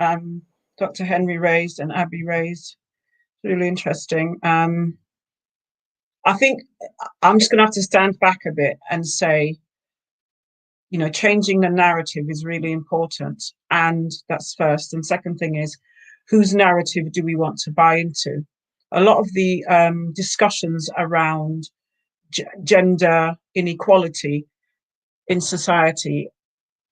Dr. Henry raised and Abby raised, really interesting. I think I'm just going to have to stand back a bit and say, changing the narrative is really important. And that's first. And second thing is, whose narrative do we want to buy into? A lot of the discussions around gender inequality in society,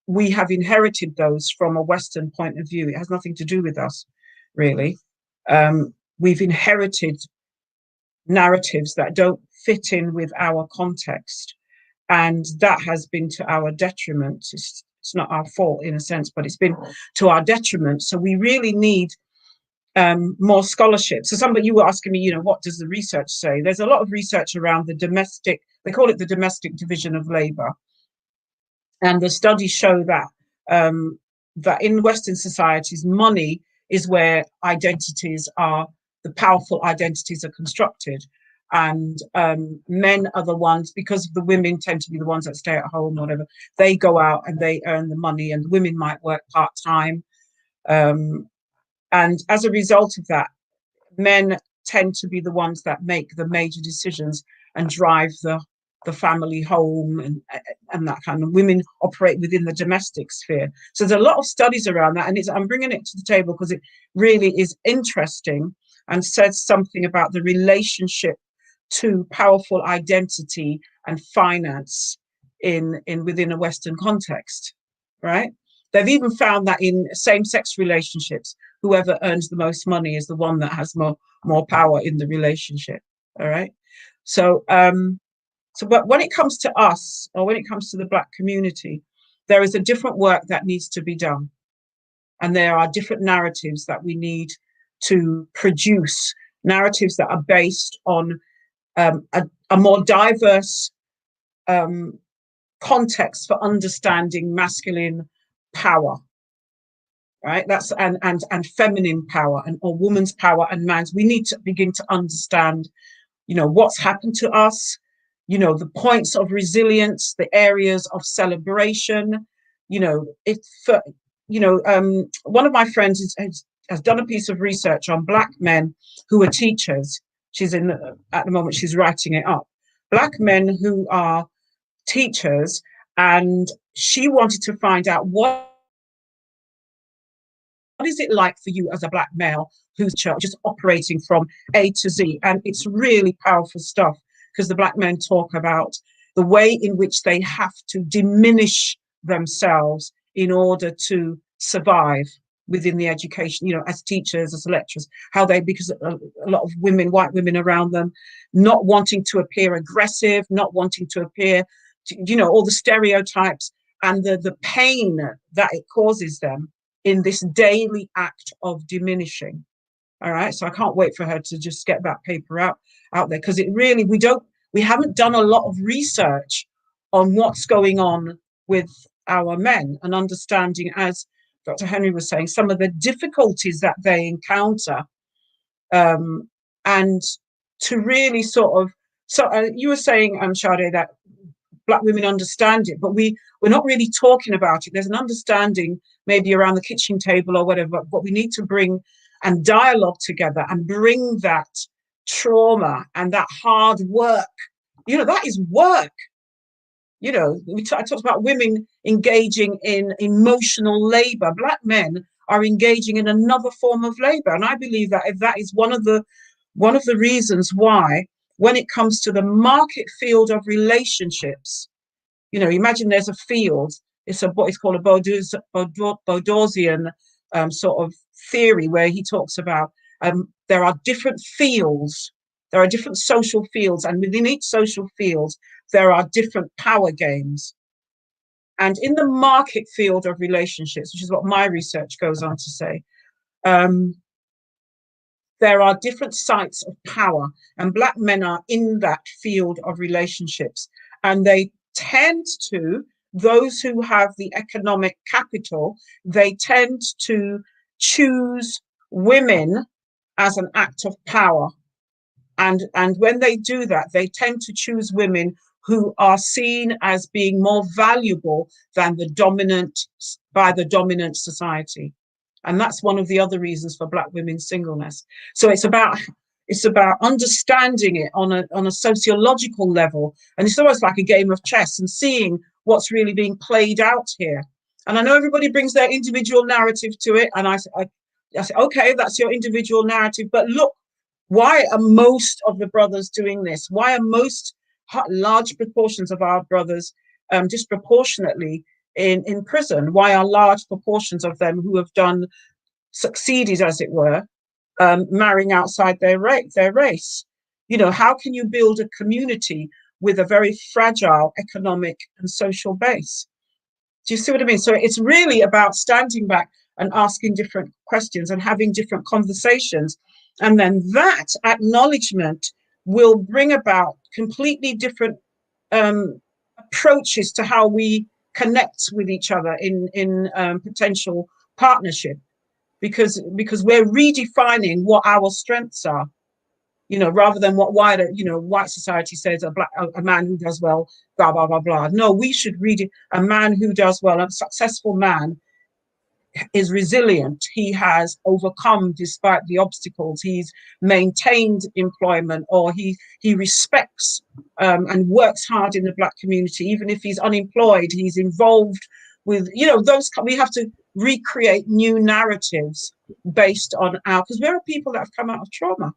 we have inherited those from a Western point of view. It has nothing to do with us, really. We've inherited narratives that don't fit in with our context. And that has been to our detriment. It's not our fault in a sense, but it's been to our detriment. So we really need more scholarship. So you were asking me, what does the research say? There's a lot of research around they call it the domestic division of labor. And the studies show that that in Western societies, money is where the powerful identities are constructed. And men are the ones, because the women tend to be the ones that stay at home, whatever, they go out and they earn the money, and women might work part-time. And as a result of that, men tend to be the ones that make the major decisions and drive the family home and that kind of. Women operate within the domestic sphere. So there's a lot of studies around that, and I'm bringing it to the table because it really is interesting and says something about the relationship to powerful identity and finance within a Western context, right? They've even found that in same-sex relationships, whoever earns the most money is the one that has more power in the relationship. All right. But when it comes to us, or when it comes to the Black community, there is a different work that needs to be done. And there are different narratives that we need to produce, narratives that are based on a more diverse context for understanding masculine power, right? That's and feminine power, and or woman's power and man's. We need to begin to understand, what's happened to us, the points of resilience, the areas of celebration. One of my friends has done a piece of research on Black men who are teachers. At the moment, she's writing it up. Black men who are teachers, and she wanted to find out what is it like for you as a Black male who's just operating from A to Z. And it's really powerful stuff, because the Black men talk about the way in which they have to diminish themselves in order to survive within the education, as teachers, as lecturers, because a lot of women, white women around them, not wanting to appear aggressive, not wanting to appear, all the stereotypes and the pain that it causes them in this daily act of diminishing. All right. So I can't wait for her to just get that paper out there, because it really, we haven't done a lot of research on what's going on with our men, and understanding, as Dr. Henry was saying, some of the difficulties that they encounter, and to really you were saying, Sade, that Black women understand it, but we're not really talking about it. There's an understanding maybe around the kitchen table or whatever, but we need to bring and dialogue together and bring that trauma and that hard work. That is work. I talked about women engaging in emotional labor. Black men are engaging in another form of labor. And I believe that that is one of the reasons why, when it comes to the market field of relationships, imagine there's a field, it's what is called a Baudrillard sort of theory, where he talks about there are different fields, there are different social fields, and within each social field, there are different power games. And in the market field of relationships, which is what my research goes on to say, there are different sites of power, and Black men are in that field of relationships. And they tend to, those who have the economic capital, they tend to choose women as an act of power. And when they do that, they tend to choose women who are seen as being more valuable than the dominant society. And that's one of the other reasons for Black women's singleness. So it's about understanding it on a sociological level. And it's almost like a game of chess, and seeing what's really being played out here. And I know everybody brings their individual narrative to it. And I say, okay, that's your individual narrative. But look, why are most of the brothers doing this? Why are most large proportions of our brothers disproportionately in prison? Why are large proportions of them who have succeeded, as it were, marrying outside their race? How can you build a community with a very fragile economic and social base? Do you see what I mean? So it's really about standing back and asking different questions and having different conversations. And then that acknowledgement will bring about completely different approaches to how we connect with each other in potential partnership, because we're redefining what our strengths are, rather than what white society says a man who does well, blah blah blah blah. No, we should read a man who does well, a successful man is resilient. He has overcome despite the obstacles. He's maintained employment, or he respects and works hard in the Black community. Even if he's unemployed, he's involved with, those. We have to recreate new narratives based on because we're people that have come out of trauma.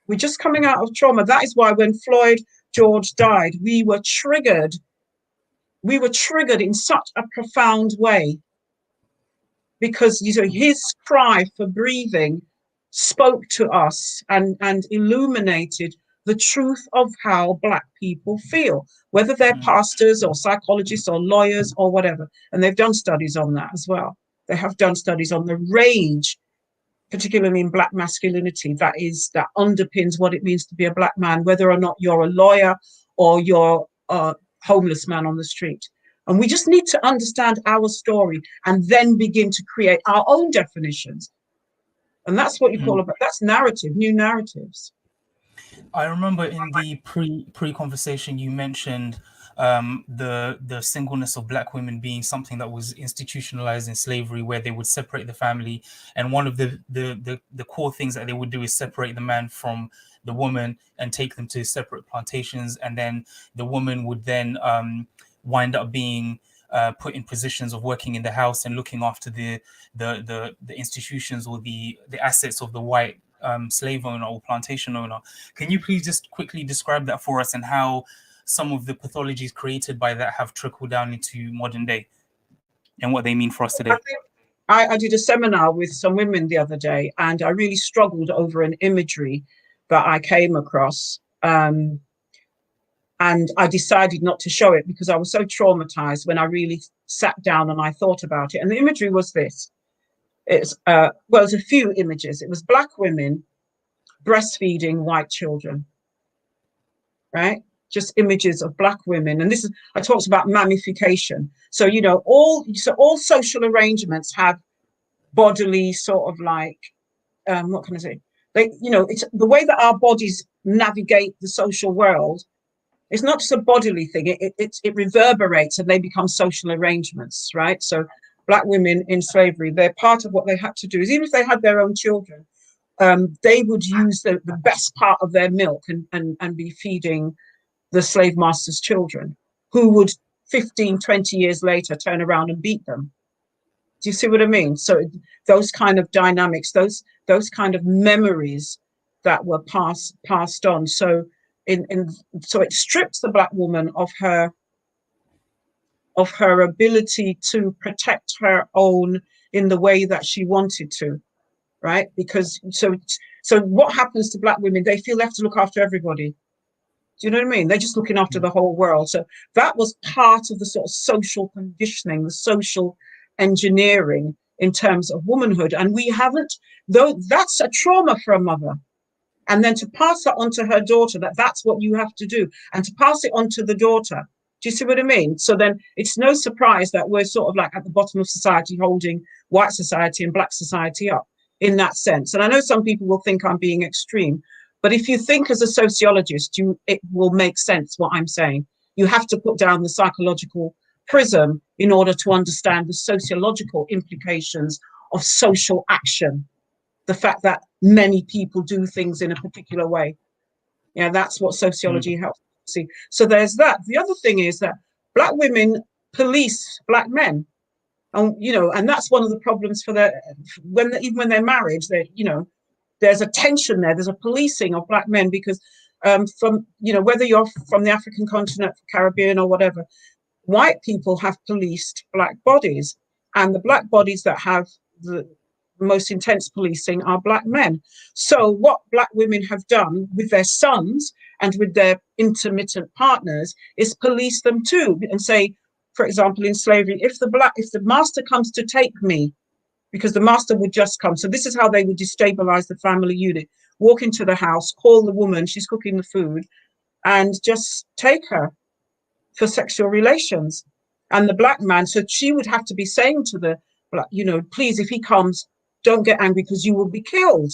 We're just coming out of trauma. That is why when Floyd George died, we were triggered. We were triggered in such a profound way, because his cry for breathing spoke to us and illuminated the truth of how Black people feel, whether they're pastors or psychologists or lawyers or whatever. And they've done studies on that as well. They have done studies on the rage, particularly in Black masculinity, that underpins what it means to be a Black man, whether or not you're a lawyer or you're a homeless man on the street. And we just need to understand our story and then begin to create our own definitions. And that's what you call that's narrative, new narratives. I remember in the pre-conversation you mentioned the singleness of Black women being something that was institutionalized in slavery, where they would separate the family, and one of the core things that they would do is separate the man from the woman and take them to separate plantations, and then the woman would then wind up being put in positions of working in the house and looking after the institutions or the assets of the white slave owner or plantation owner. Can you please just quickly describe that for us, and how some of the pathologies created by that have trickled down into modern day and what they mean for us today? I did a seminar with some women the other day, and I really struggled over an imagery that I came across. And I decided not to show it because I was so traumatized when I really sat down and I thought about it. And the imagery was this. It's there's a few images. It was Black women breastfeeding white children, right? Just images of Black women. And I talked about mammification. So, you know, all social arrangements have bodily sort of like, what can I say? Like, you know, it's the way that our bodies navigate the social world. It's not just a bodily thing. It reverberates and they become social arrangements, right? So Black women in slavery, they're part of what they had to do is, even if they had their own children, they would use the best part of their milk and be feeding the slave master's children, who would 15, 20 years later turn around and beat them. Do you see what I mean? So those kind of dynamics, those kind of memories that were passed on. So so it strips the Black woman of her ability to protect her own in the way that she wanted to, right? Because so what happens to Black women? They feel they have to look after everybody. Do you know what I mean? They're just looking after the whole world. So that was part of the sort of social conditioning, the social engineering in terms of womanhood. And we haven't, though that's a trauma for a mother. And then to pass that on to her daughter, that's what you have to do. And to pass it on to the daughter. Do you see what I mean? So then it's no surprise that we're sort of like at the bottom of society, holding white society and Black society up in that sense. And I know some people will think I'm being extreme, but if you think as a sociologist, it will make sense what I'm saying. You have to put down the psychological prism in order to understand the sociological implications of social action. The fact that many people do things in a particular way. Yeah, that's what sociology helps see. So there's that. The other thing is that Black women police Black men. And, you know, and that's one of the problems for even when they're married, you know, there's a tension there. There's a policing of Black men because from, you know, whether you're from the African continent, Caribbean or whatever, white people have policed Black bodies, and the Black bodies that have the most intense policing are Black men. So what Black women have done with their sons and with their intermittent partners is police them too, and say, for example, in slavery, if the master comes to take me, because the master would just come. So this is how they would destabilize the family unit. Walk into the house, call the woman, she's cooking the food, and just take her for sexual relations. And the Black man, so she would have to be saying to the Black, you know, please, if he comes, don't get angry because you will be killed.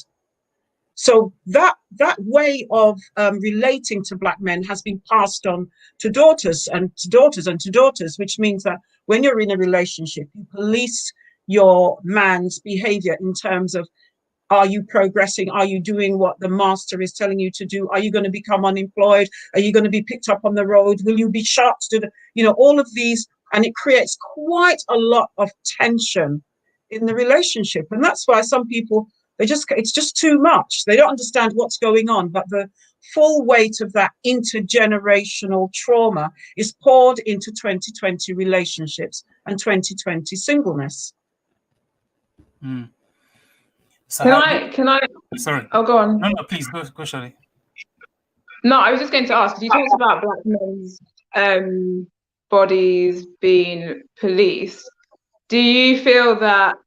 So that way of relating to Black men has been passed on to daughters and to daughters and to daughters, which means that when you're in a relationship, you police your man's behavior in terms of, are you progressing? Are you doing what the master is telling you to do? Are you going to become unemployed? Are you going to be picked up on the road? Will you be shot? You know, all of these, and it creates quite a lot of tension in the relationship. And that's why some people, it's just too much. They don't understand what's going on, but the full weight of that intergenerational trauma is poured into 2020 relationships and 2020 singleness. So can I? Sorry. Oh, go on. No, please go, Shirley. No, I was just going to ask, because you talked about Black men's bodies being policed. Do you feel that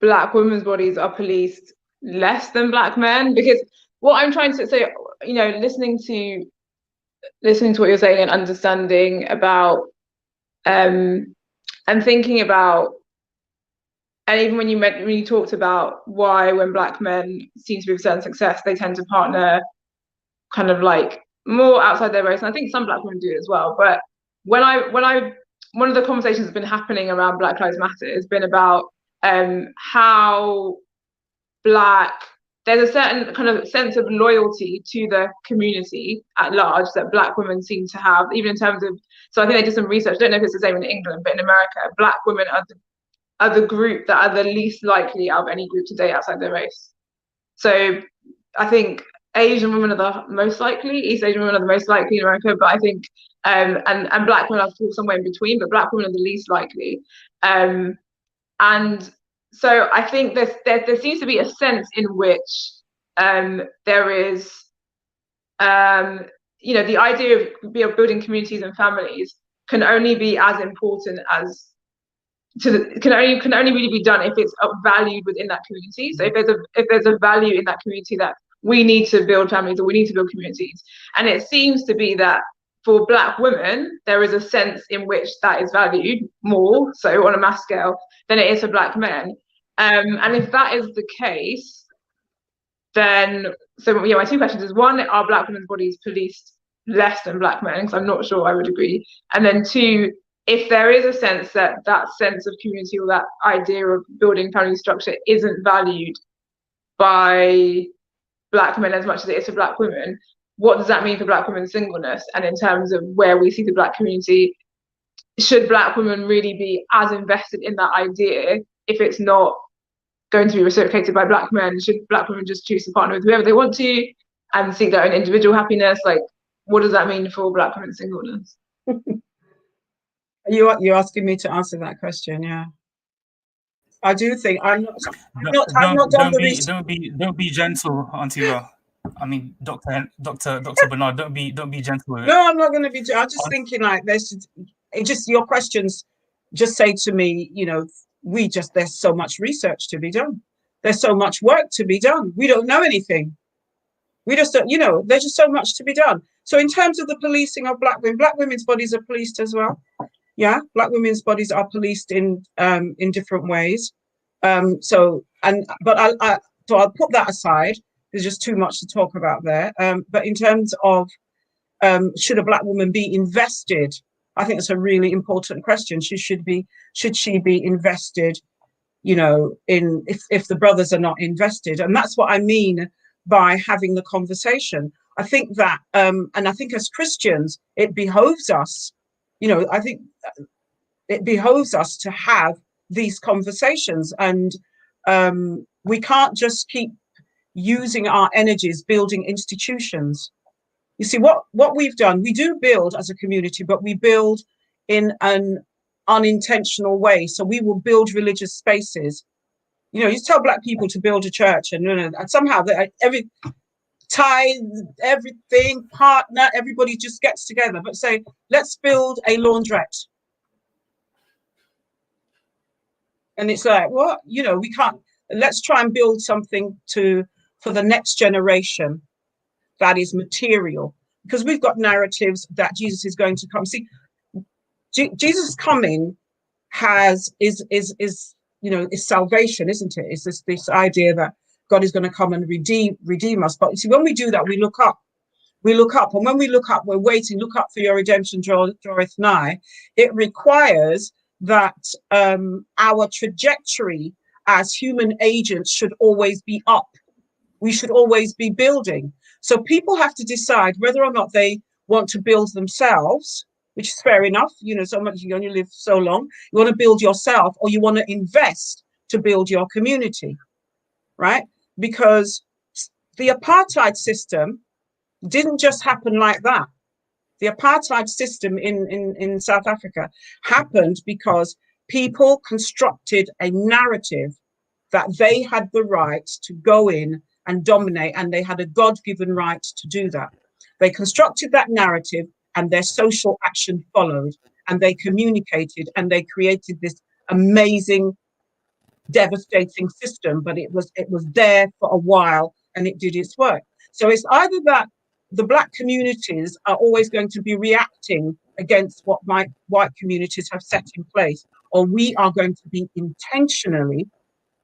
black women's bodies are policed less than black men? Because what I'm trying to say, you know, listening to what you're saying and understanding about and thinking about, and even when you talked about why when black men seem to be of certain success, they tend to partner kind of like more outside their race, and I think some black women do it as well. But when I one of the conversations that's been happening around Black Lives Matter has been about how there's a certain kind of sense of loyalty to the community at large that black women seem to have, even in terms of, so I think they did some research, I don't know if it's the same in England, but in America, black women are the group that are the least likely out of any group to date outside their race. So I think Asian women are the most likely, East Asian women are the most likely in America, but I think and black women are somewhere in between, but black women are the least likely. And so I think there seems to be a sense in which there is, you know, the idea of building communities and families can only be as important as can only really be done if it's valued within that community. So if there's a value in that community that we need to build families or we need to build communities, and it seems to be that for black women there is a sense in which that is valued more so on a mass scale than it is for black men. And if that is the case, then so yeah, my two questions is, one, are black women's bodies policed less than black men? Because I'm not sure I would agree. And then two, if there is a sense that sense of community or that idea of building family structure isn't valued by black men as much as it is for black women, what does that mean for black women's singleness? And in terms of where we see the black community, should black women really be as invested in that idea if it's not going to be reciprocated by black men? Should black women just choose to partner with whoever they want to and seek their own individual happiness? Like, what does that mean for black women's singleness? You're asking me to answer that question, yeah. I do think I'm not done the research. Don't be gentle, Auntie Ra. I mean, Dr. Barnard, don't be gentle with it. No, I'm not going to be. I'm just thinking like there's just your questions. Just say to me, you know, there's so much research to be done. There's so much work to be done. We don't know anything. We just don't, you know, there's just so much to be done. So in terms of the policing of black women's bodies are policed as well. Yeah, black women's bodies are policed in different ways. So I'll put that aside. There's just too much to talk about there. But in terms of should a black woman be invested, I think it's a really important question. Should she be invested, you know, in if the brothers are not invested? And that's what I mean by having the conversation. I think that, and I think as Christians, it behoves us, you know, I think it behoves us to have these conversations, and we can't just keep using our energies building institutions. You see, what we've done, we do build as a community, but we build in an unintentional way. So we will build religious spaces. You know, you tell black people to build a church, and somehow every tithe, everything, partner, everybody just gets together. But say, let's build a laundrette. And it's like, what? You know, we can't. Let's try and build something for the next generation that is material, because we've got narratives that Jesus is going to come. See, Jesus coming is salvation, isn't it? It's this idea that God is going to come and redeem us. But you see, when we do that, we look up, and when we look up, we're waiting. Look up, for your redemption draweth nigh. It requires that our trajectory as human agents should always be up. We should always be building. So people have to decide whether or not they want to build themselves, which is fair enough. You know, so much, you only live so long. You want to build yourself, or you want to invest to build your community, right? Because the apartheid system didn't just happen like that. The apartheid system in South Africa happened because people constructed a narrative that they had the right to go in and dominate, and they had a God-given right to do that. They constructed that narrative, and their social action followed, and they communicated, and they created this amazing devastating system, but it was there for a while and it did its work. So it's either that the Black communities are always going to be reacting against what white communities have set in place, or we are going to be intentionally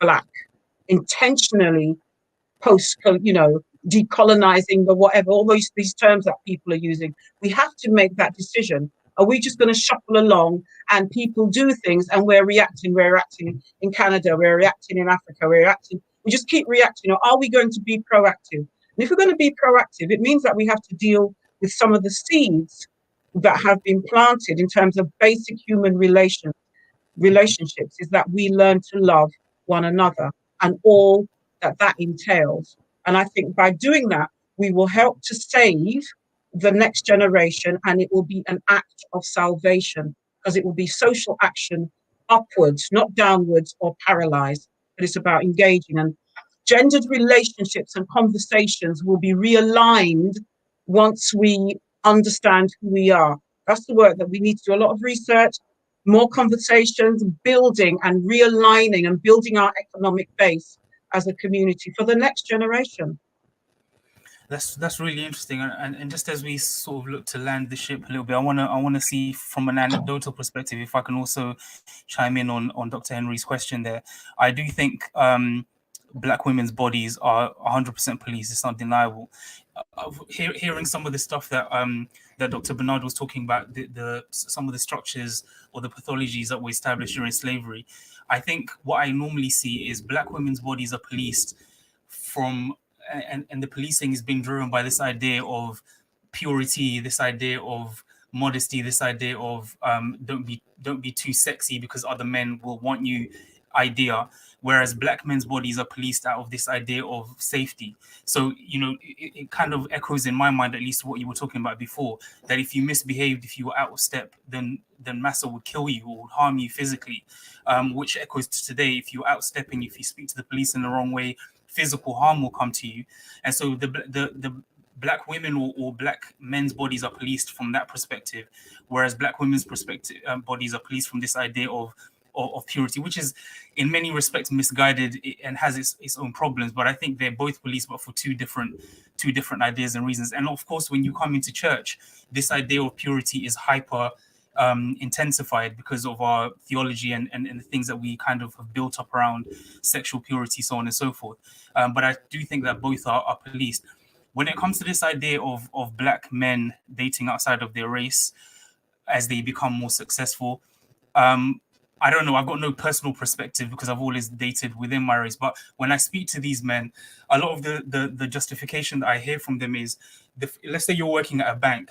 Black, intentionally decolonizing, the whatever, all these terms that people are using. We have to make that decision. Are we just going to shuffle along and people do things and we're reacting in Canada, we're reacting in Africa, we just keep reacting, or are we going to be proactive? And if we're going to be proactive, it means that we have to deal with some of the seeds that have been planted in terms of basic human relationships, is that we learn to love one another and all that entails. And I think by doing that, we will help to save the next generation, and it will be an act of salvation, because it will be social action upwards, not downwards or paralyzed, but it's about engaging. And gendered relationships and conversations will be realigned once we understand who we are. That's the work that we need to do. A lot of research, more conversations, building and realigning and building our economic base as a community for the next generation. That's really interesting, and just as we sort of look to land the ship a little bit, I wanna see from an anecdotal perspective if I can also chime in on Dr. Henry's question there. I do think Black women's bodies are 100% policed. It's undeniable. Hearing some of the stuff that that Dr. Barnard was talking about, some of the structures or the pathologies that were established during slavery, I think what I normally see is Black women's bodies are policed from, and the policing is being driven by this idea of purity, this idea of modesty, this idea of don't be too sexy because other men will want you idea, whereas Black men's bodies are policed out of this idea of safety. So, it kind of echoes in my mind, at least what you were talking about before, that if you misbehaved, if you were out of step, then Massa would kill you or would harm you physically, which echoes to today. If you're outstepping, if you speak to the police in the wrong way, physical harm will come to you. And so the Black women or Black men's bodies are policed from that perspective, whereas Black women's bodies are policed from this idea of purity, which is in many respects misguided and has its own problems. But I think they're both policed, but for two different ideas and reasons. And of course, when you come into church, this idea of purity is hyper intensified because of our theology and the things that we kind of have built up around sexual purity, so on and so forth. But I do think that both are policed. When it comes to this idea of Black men dating outside of their race as they become more successful, I don't know, I've got no personal perspective because I've always dated within my race. But when I speak to these men, a lot of the justification that I hear from them is, let's say you're working at a bank,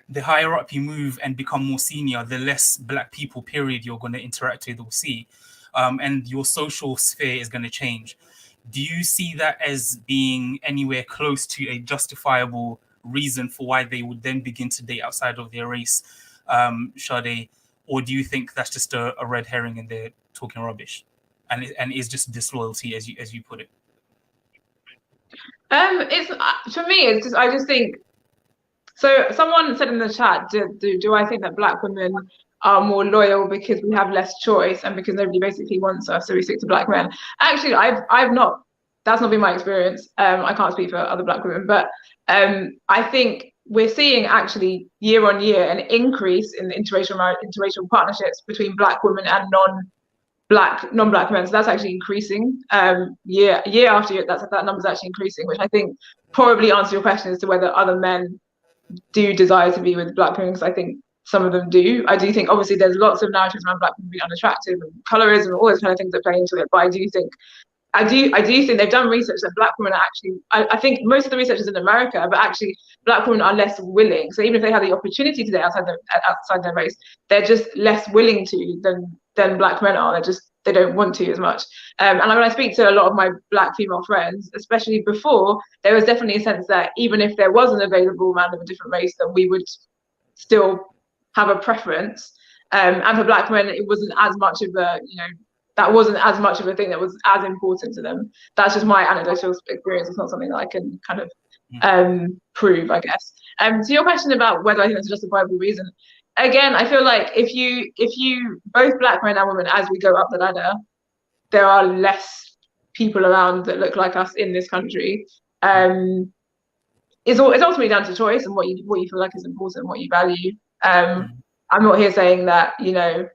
the higher up you move and become more senior, the less Black people, period, you're going to interact with or see. And your social sphere is going to change. Do you see that as being anywhere close to a justifiable reason for why they would then begin to date outside of their race, Sade? Or do you think that's just a red herring and they're talking rubbish, and is just disloyalty, as you put it? It's for me. It's just, I just think. So someone said in the chat, do I think that Black women are more loyal because we have less choice and because nobody basically wants us, so we stick to Black men? Actually, I've not. That's not been my experience. I can't speak for other Black women, but I think we're seeing actually year on year an increase in the interracial partnerships between Black women and non-Black men. So that's actually increasing year after year. That number's actually increasing, which I think probably answers your question as to whether other men do desire to be with Black women, because I think some of them do. I do think obviously there's lots of narratives around Black women being unattractive and colorism and all those kind of things that play into it. But I do think they've done research that Black women are actually, I think most of the research is in America, but actually Black women are less willing. So even if they have the opportunity to date outside their race, they're just less willing to than Black men are. They don't want to as much. And when I speak to a lot of my Black female friends, especially before, there was definitely a sense that even if there was an available man of a different race, that we would still have a preference. And for Black men, it wasn't as much of a, that wasn't as much of a thing that was as important to them. That's just my anecdotal experience. It's not something that I can kind of prove, I guess. To your question about whether I think that's a justifiable reason, again, I feel like if you both Black men and women, as we go up the ladder, there are less people around that look like us in this country. It's ultimately down to choice and what you feel like is important, what you value. I'm not here saying that, you know,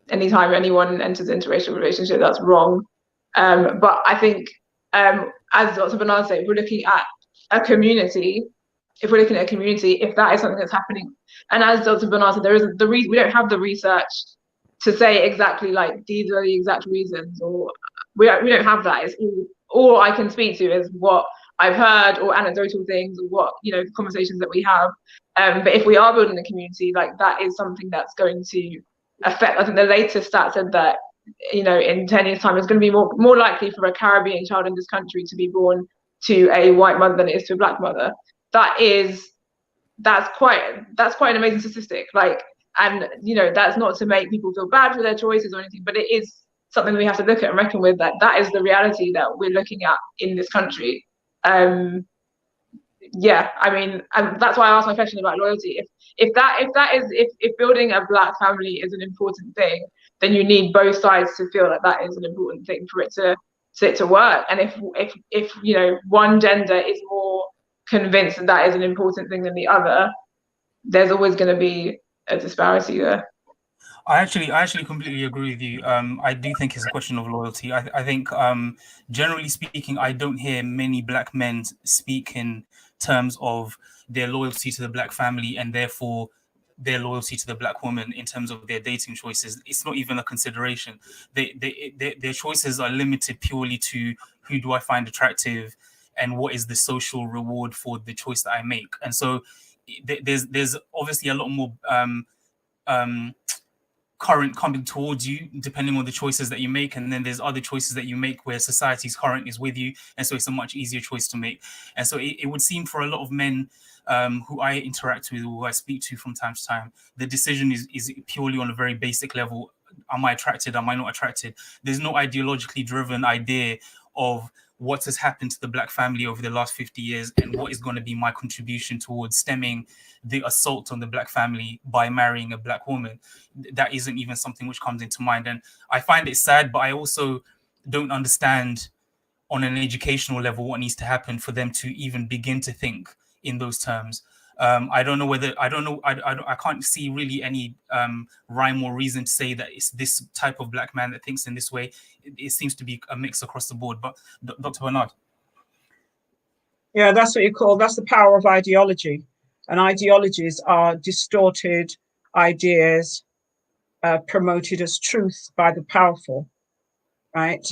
anytime anyone enters an interracial relationship, that's wrong. But I think, as Dr. Barnard said, if we're looking at a community, if that is something that's happening, and as Dr. Barnard said, we don't have the research to say exactly like these are the exact reasons, or we don't have that. It's all I can speak to is what I've heard, or anecdotal things, or what, you know, conversations that we have. But if we are building a community, like that is something that's going to affect. I think the latest stat said that, you know, in 10 years' time, it's going to be more likely for a Caribbean child in this country to be born to a white mother than it is to a black mother. That's quite an amazing statistic. Like, and you know, that's not to make people feel bad for their choices or anything, but it is something we have to look at and reckon with. That is the reality that we're looking at in this country. Yeah, I mean, and that's why I asked my question about loyalty. If building a black family is an important thing, then you need both sides to feel that that is an important thing for it to work. And if you know, one gender is more convinced that that is an important thing than the other, there's always going to be a disparity there. I actually completely agree with you. I do think it's a question of loyalty. I think, generally speaking, I don't hear many black men speak in terms of their loyalty to the black family and therefore their loyalty to the black woman in terms of their dating choices. It's not even a consideration. Their choices are limited purely to who do I find attractive and what is the social reward for the choice that I make. And so there's obviously a lot more current coming towards you depending on the choices that you make, and then there's other choices that you make where society's current is with you, and so it's a much easier choice to make. And so it would seem for a lot of men who I interact with, who I speak to from time to time, the decision is purely on a very basic level. Am I attracted? Am I not attracted? There's no ideologically driven idea of what has happened to the black family over the last 50 years and what is going to be my contribution towards stemming the assault on the black family by marrying a black woman. That isn't even something which comes into mind. And I find it sad, but I also don't understand on an educational level what needs to happen for them to even begin to think in those terms. I don't know whether, I can't see really any rhyme or reason to say that it's this type of black man that thinks in this way. It seems to be a mix across the board. But Dr. Barnard. Yeah, that's the power of ideology. And ideologies are distorted ideas promoted as truth by the powerful, right?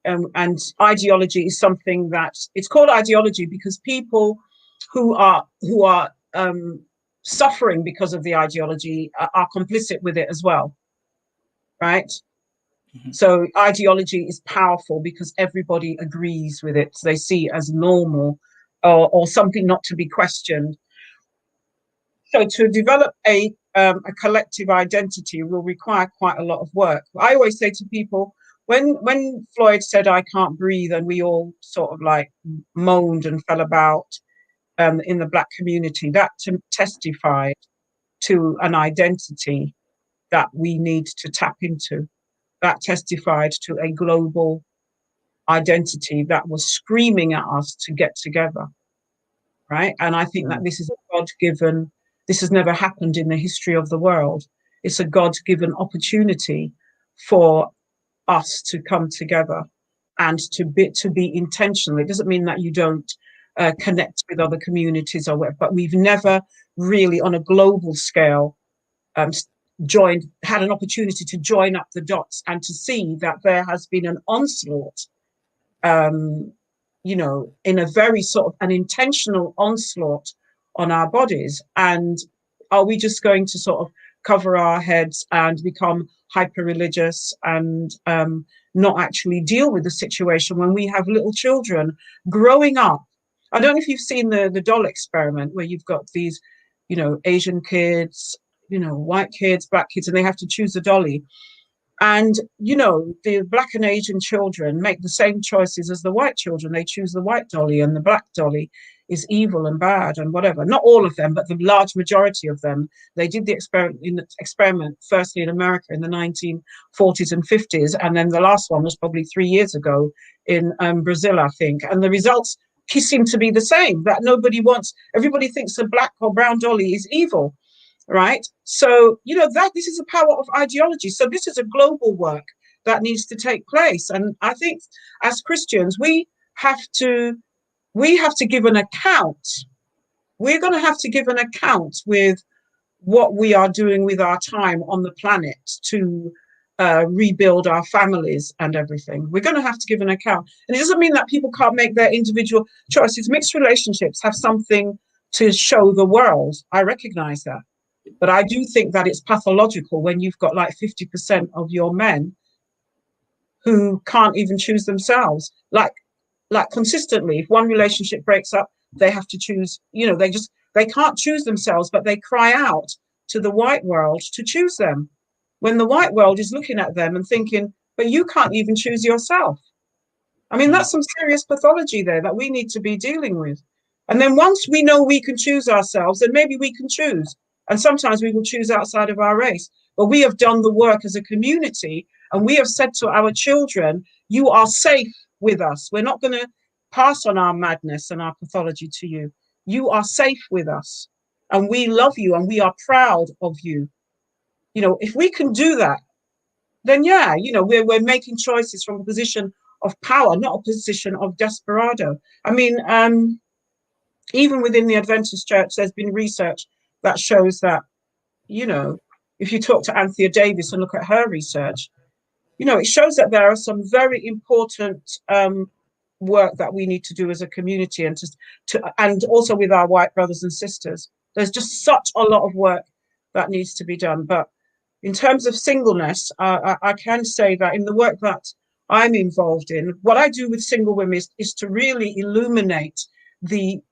And ideology is something that, it's called ideology because people who are suffering because of the ideology are complicit with it as well, right? So ideology is powerful because everybody agrees with it. So they see it as normal or something not to be questioned. So to develop a collective identity will require quite a lot of work. I always say to people, when Floyd said, "I can't breathe," and we all sort of like moaned and fell about in the black community, that testified to an identity that we need to tap into. That testified to a global identity that was screaming at us to get together, right? And I think that this is a God-given, this has never happened in the history of the world. It's a God-given opportunity for us to come together and to be intentional. It doesn't mean that you don't connect with other communities or whatever, but we've never really on a global scale had an opportunity to join up the dots and to see that there has been an onslaught, you know, in a very sort of an intentional onslaught on our bodies. And are we just going to sort of cover our heads and become hyper-religious and not actually deal with the situation when we have little children growing up? I don't know if you've seen the doll experiment where you've got these, you know, Asian kids, you know, white kids, black kids, and they have to choose a dolly. And, you know, the black and Asian children make the same choices as the white children. They choose the white dolly and the black dolly. is evil and bad and whatever. Not all of them, but the large majority of them. They did the experiment firstly in America in the 1940s and 50s, and then the last one was probably 3 years ago in Brazil, I think. And the results seem to be the same, that everybody thinks a black or brown dolly is evil, right? So, this is the power of ideology. So this is a global work that needs to take place. And I think as Christians, we have to give an account. We're going to have to give an account with what we are doing with our time on the planet to rebuild our families and everything. We're going to have to give an account. And it doesn't mean that people can't make their individual choices. Mixed relationships have something to show the world. I recognize that. But I do think that it's pathological when you've got like 50% of your men who can't even choose themselves. Like consistently, if one relationship breaks up, they have to choose, they can't choose themselves, but they cry out to the white world to choose them. When the white world is looking at them and thinking, but you can't even choose yourself. I mean, that's some serious pathology there that we need to be dealing with. And then once we know we can choose ourselves, then maybe we can choose. And sometimes we will choose outside of our race. But we have done the work as a community, and we have said to our children, you are safe with us. We're not going to pass on our madness and our pathology to you. You are safe with us, and we love you, and we are proud of you. If we can do that, then we're making choices from a position of power, not a position of desperado. I mean, even within the Adventist Church, there's been research that shows that, if you talk to Anthea Davis and look at her research, it shows that there are some very important work that we need to do as a community, and also with our white brothers and sisters. There's just such a lot of work that needs to be done. But in terms of singleness, I can say that in the work that I'm involved in, what I do with single women is to really illuminate the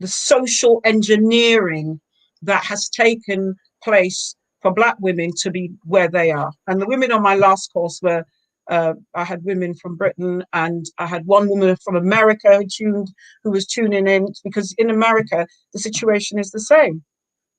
social engineering that has taken place for Black women to be where they are. And the women on my last course were, I had women from Britain, and I had one woman from America who was tuning in, because in America, the situation is the same.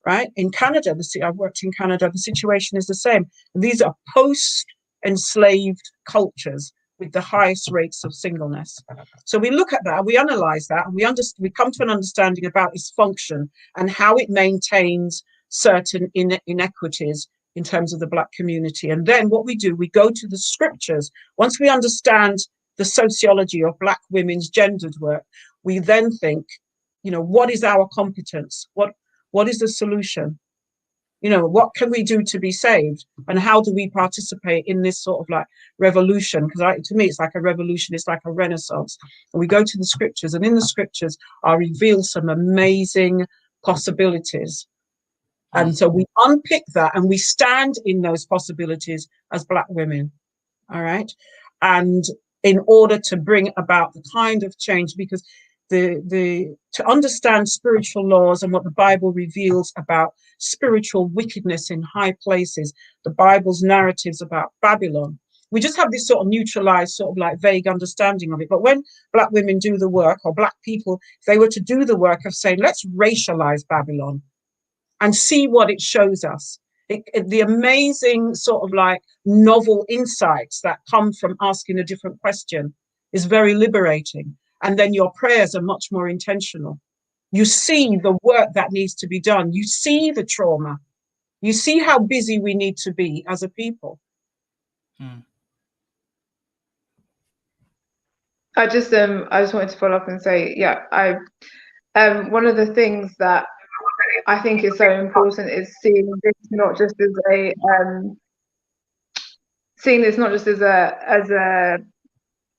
Right? In Canada, I've worked in Canada, the situation is the same. And these are post-enslaved cultures with the highest rates of singleness. So we look at that, we analyze that, and we come to an understanding about its function and how it maintains certain inequities in terms of the Black community. And then what we do, we go to the scriptures. Once we understand the sociology of Black women's gendered work, we then think, what is our competence? What is the solution? What can we do to be saved? And how do we participate in this sort of like revolution? Because to me, it's like a revolution. It's like a renaissance. And we go to the scriptures, and in the scriptures are revealed some amazing possibilities. And so we unpick that, and we stand in those possibilities as Black women. All right. And in order to bring about the kind of change, because to understand spiritual laws and what the Bible reveals about spiritual wickedness in high places, the Bible's narratives about Babylon, we just have this sort of neutralized, sort of like vague understanding of it. But when Black women do the work, or Black people, if they were to do the work of saying, let's racialize Babylon and see what it shows us, the amazing sort of like novel insights that come from asking a different question is very liberating. And then your prayers are much more intentional. You see the work that needs to be done. You see the trauma. You see how busy we need to be as a people. I just wanted to follow up and say, one of the things that I think is so important is seeing this not just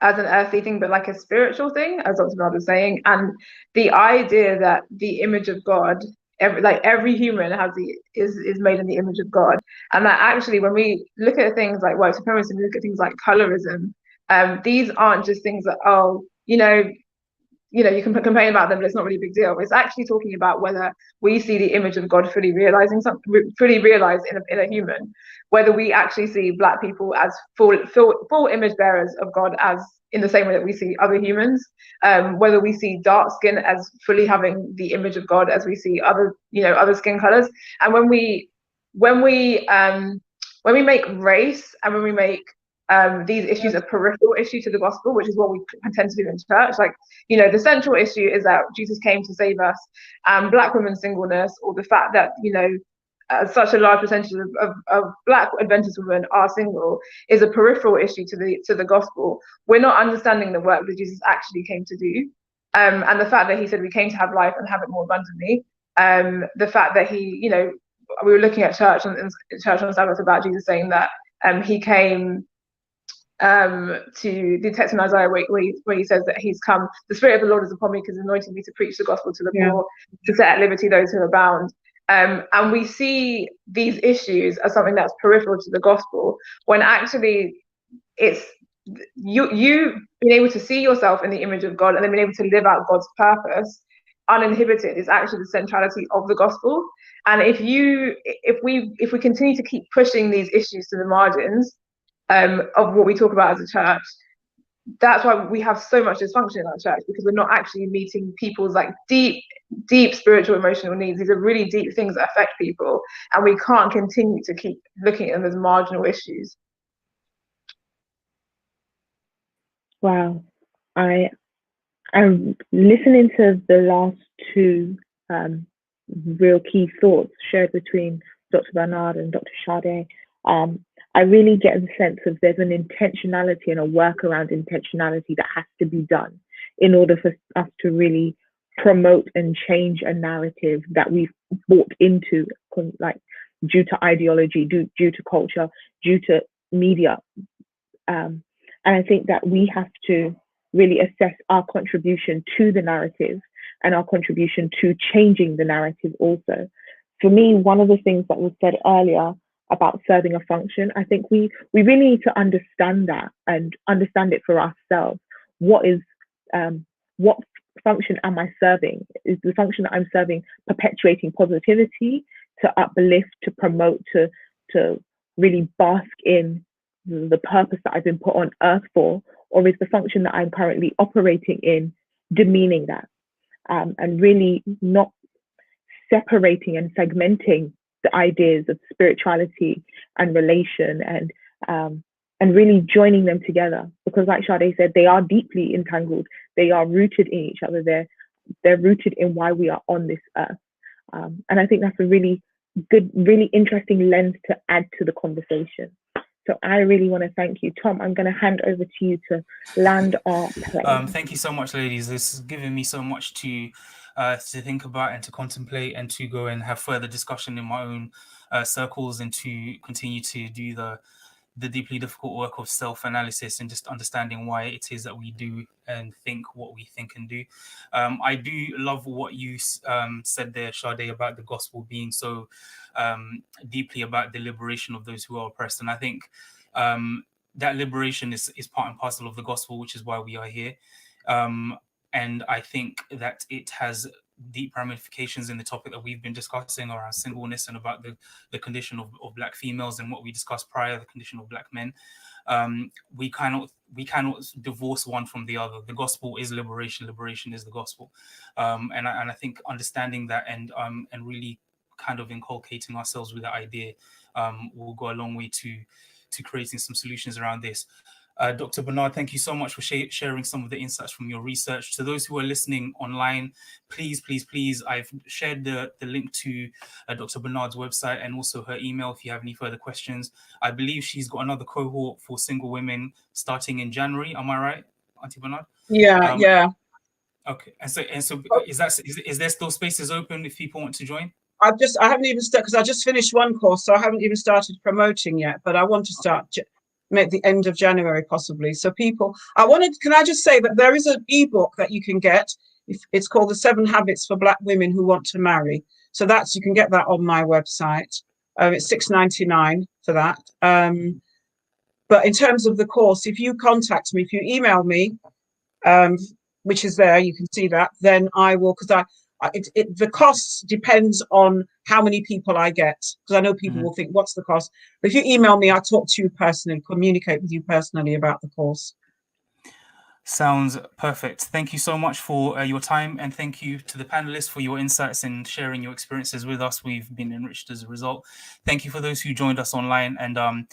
as an earthly thing, but like a spiritual thing, as Dr. Barnard was saying, and the idea that the image of God, every human is made in the image of God, and that actually when we look at things like white supremacy, we look at things like colorism, these aren't just things that you know, you can complain about them, but it's not really a big deal. It's actually talking about whether we see the image of God fully realized in a human, whether we actually see Black people as full image bearers of God, as in the same way that we see other humans, whether we see dark skin as fully having the image of God as we see other skin colors. And when we make race, and when we make these issues a peripheral issue to the gospel, which is what we tend to do in church. Like, you know, the central issue is that Jesus came to save us, and Black women's singleness, or the fact that, you know, such a large percentage of Black Adventist women are single, is a peripheral issue to the gospel. We're not understanding the work that Jesus actually came to do, and the fact that he said we came to have life and have it more abundantly. The fact that he, you know, we were looking at church on Sabbath about Jesus saying that he came to the text in Isaiah where he says that he's come, the Spirit of the Lord is upon me because he's anointed me to preach the gospel to the poor, to set at liberty those who are bound. And we see these issues as something that's peripheral to the gospel, when actually it's you being able to see yourself in the image of God and then being able to live out God's purpose uninhibited is actually the centrality of the gospel. And if we continue to keep pushing these issues to the margins of what we talk about as a church, that's why we have so much dysfunction in our church, because we're not actually meeting people's like deep spiritual, emotional needs. These are really deep things that affect people, and we can't continue to keep looking at them as marginal issues. Wow, I'm listening to the last two real key thoughts shared between Dr. Barnard and Dr. Sade. I really get the sense of there's an intentionality and a work around intentionality that has to be done in order for us to really promote and change a narrative that we've bought into, like due to ideology, due to culture, due to media. And I think that we have to really assess our contribution to the narrative and our contribution to changing the narrative also. For me, one of the things that was said earlier about serving a function, I think we really need to understand that and understand it for ourselves. What function am I serving? Is the function that I'm serving perpetuating positivity, to uplift, to promote, to really bask in the purpose that I've been put on earth for? Or is the function that I'm currently operating in demeaning that? And really not separating and segmenting the ideas of spirituality and relation, and really joining them together, because like Sade said, they are deeply entangled. They are rooted in each other. They're rooted in why we are on this earth. And I think that's a really good, really interesting lens to add to the conversation. So I really want to thank you. Tom, I'm going to hand over to you to land our plane. Thank you so much, ladies. This has given me so much to think about and to contemplate, and to go and have further discussion in my own circles, and to continue to do the deeply difficult work of self-analysis and just understanding why it is that we do and think what we think and do. I do love what you said there, Sade, about the gospel being so deeply about the liberation of those who are oppressed. And I think that liberation is part and parcel of the gospel, which is why we are here. And I think that it has deep ramifications in the topic that we've been discussing around singleness, and about the condition of Black females, and what we discussed prior, the condition of Black men. We cannot divorce one from the other. The gospel is liberation. Liberation is the gospel. And I think understanding that and really kind of inculcating ourselves with that idea will go a long way to creating some solutions around this. Dr. Barnard, thank you so much for sharing some of the insights from your research. To those who are listening online, please, I've shared the link to Dr. Barnard's website and also her email if you have any further questions. I believe she's got another cohort for single women starting in January. Am I right, Auntie Barnard? Yeah, yeah. Okay, and so is there still spaces open if people want to join? I haven't even started, because I just finished one course, so I haven't even started promoting yet, but I want to start at the end of January possibly. So people, can I just say that there is an ebook that you can get. It's called The 7 Habits for Black Women Who Want to Marry. So you can get that on my website. It's $6.99 for that. But in terms of the course, if you contact me, if you email me, which is there, you can see that, then I will, because the cost depends on how many people I get, because I know people will think, what's the cost? But if you email me, I'll talk to you personally, communicate with you personally about the course. Sounds perfect. Thank you so much for your time, and thank you to the panelists for your insights and sharing your experiences with us. We've been enriched as a result. Thank you for those who joined us online, and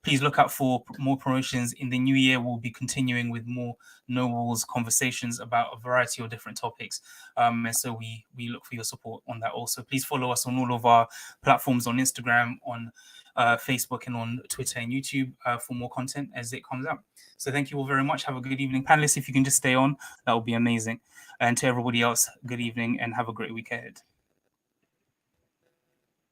please look out for more promotions. In the new year, we'll be continuing with more No Walls conversations about a variety of different topics. And so we look for your support on that also. Please follow us on all of our platforms, on Instagram, on Facebook, and on Twitter and YouTube for more content as it comes out. So thank you all very much. Have a good evening. Panelists, if you can just stay on, that would be amazing. And to everybody else, good evening and have a great week ahead.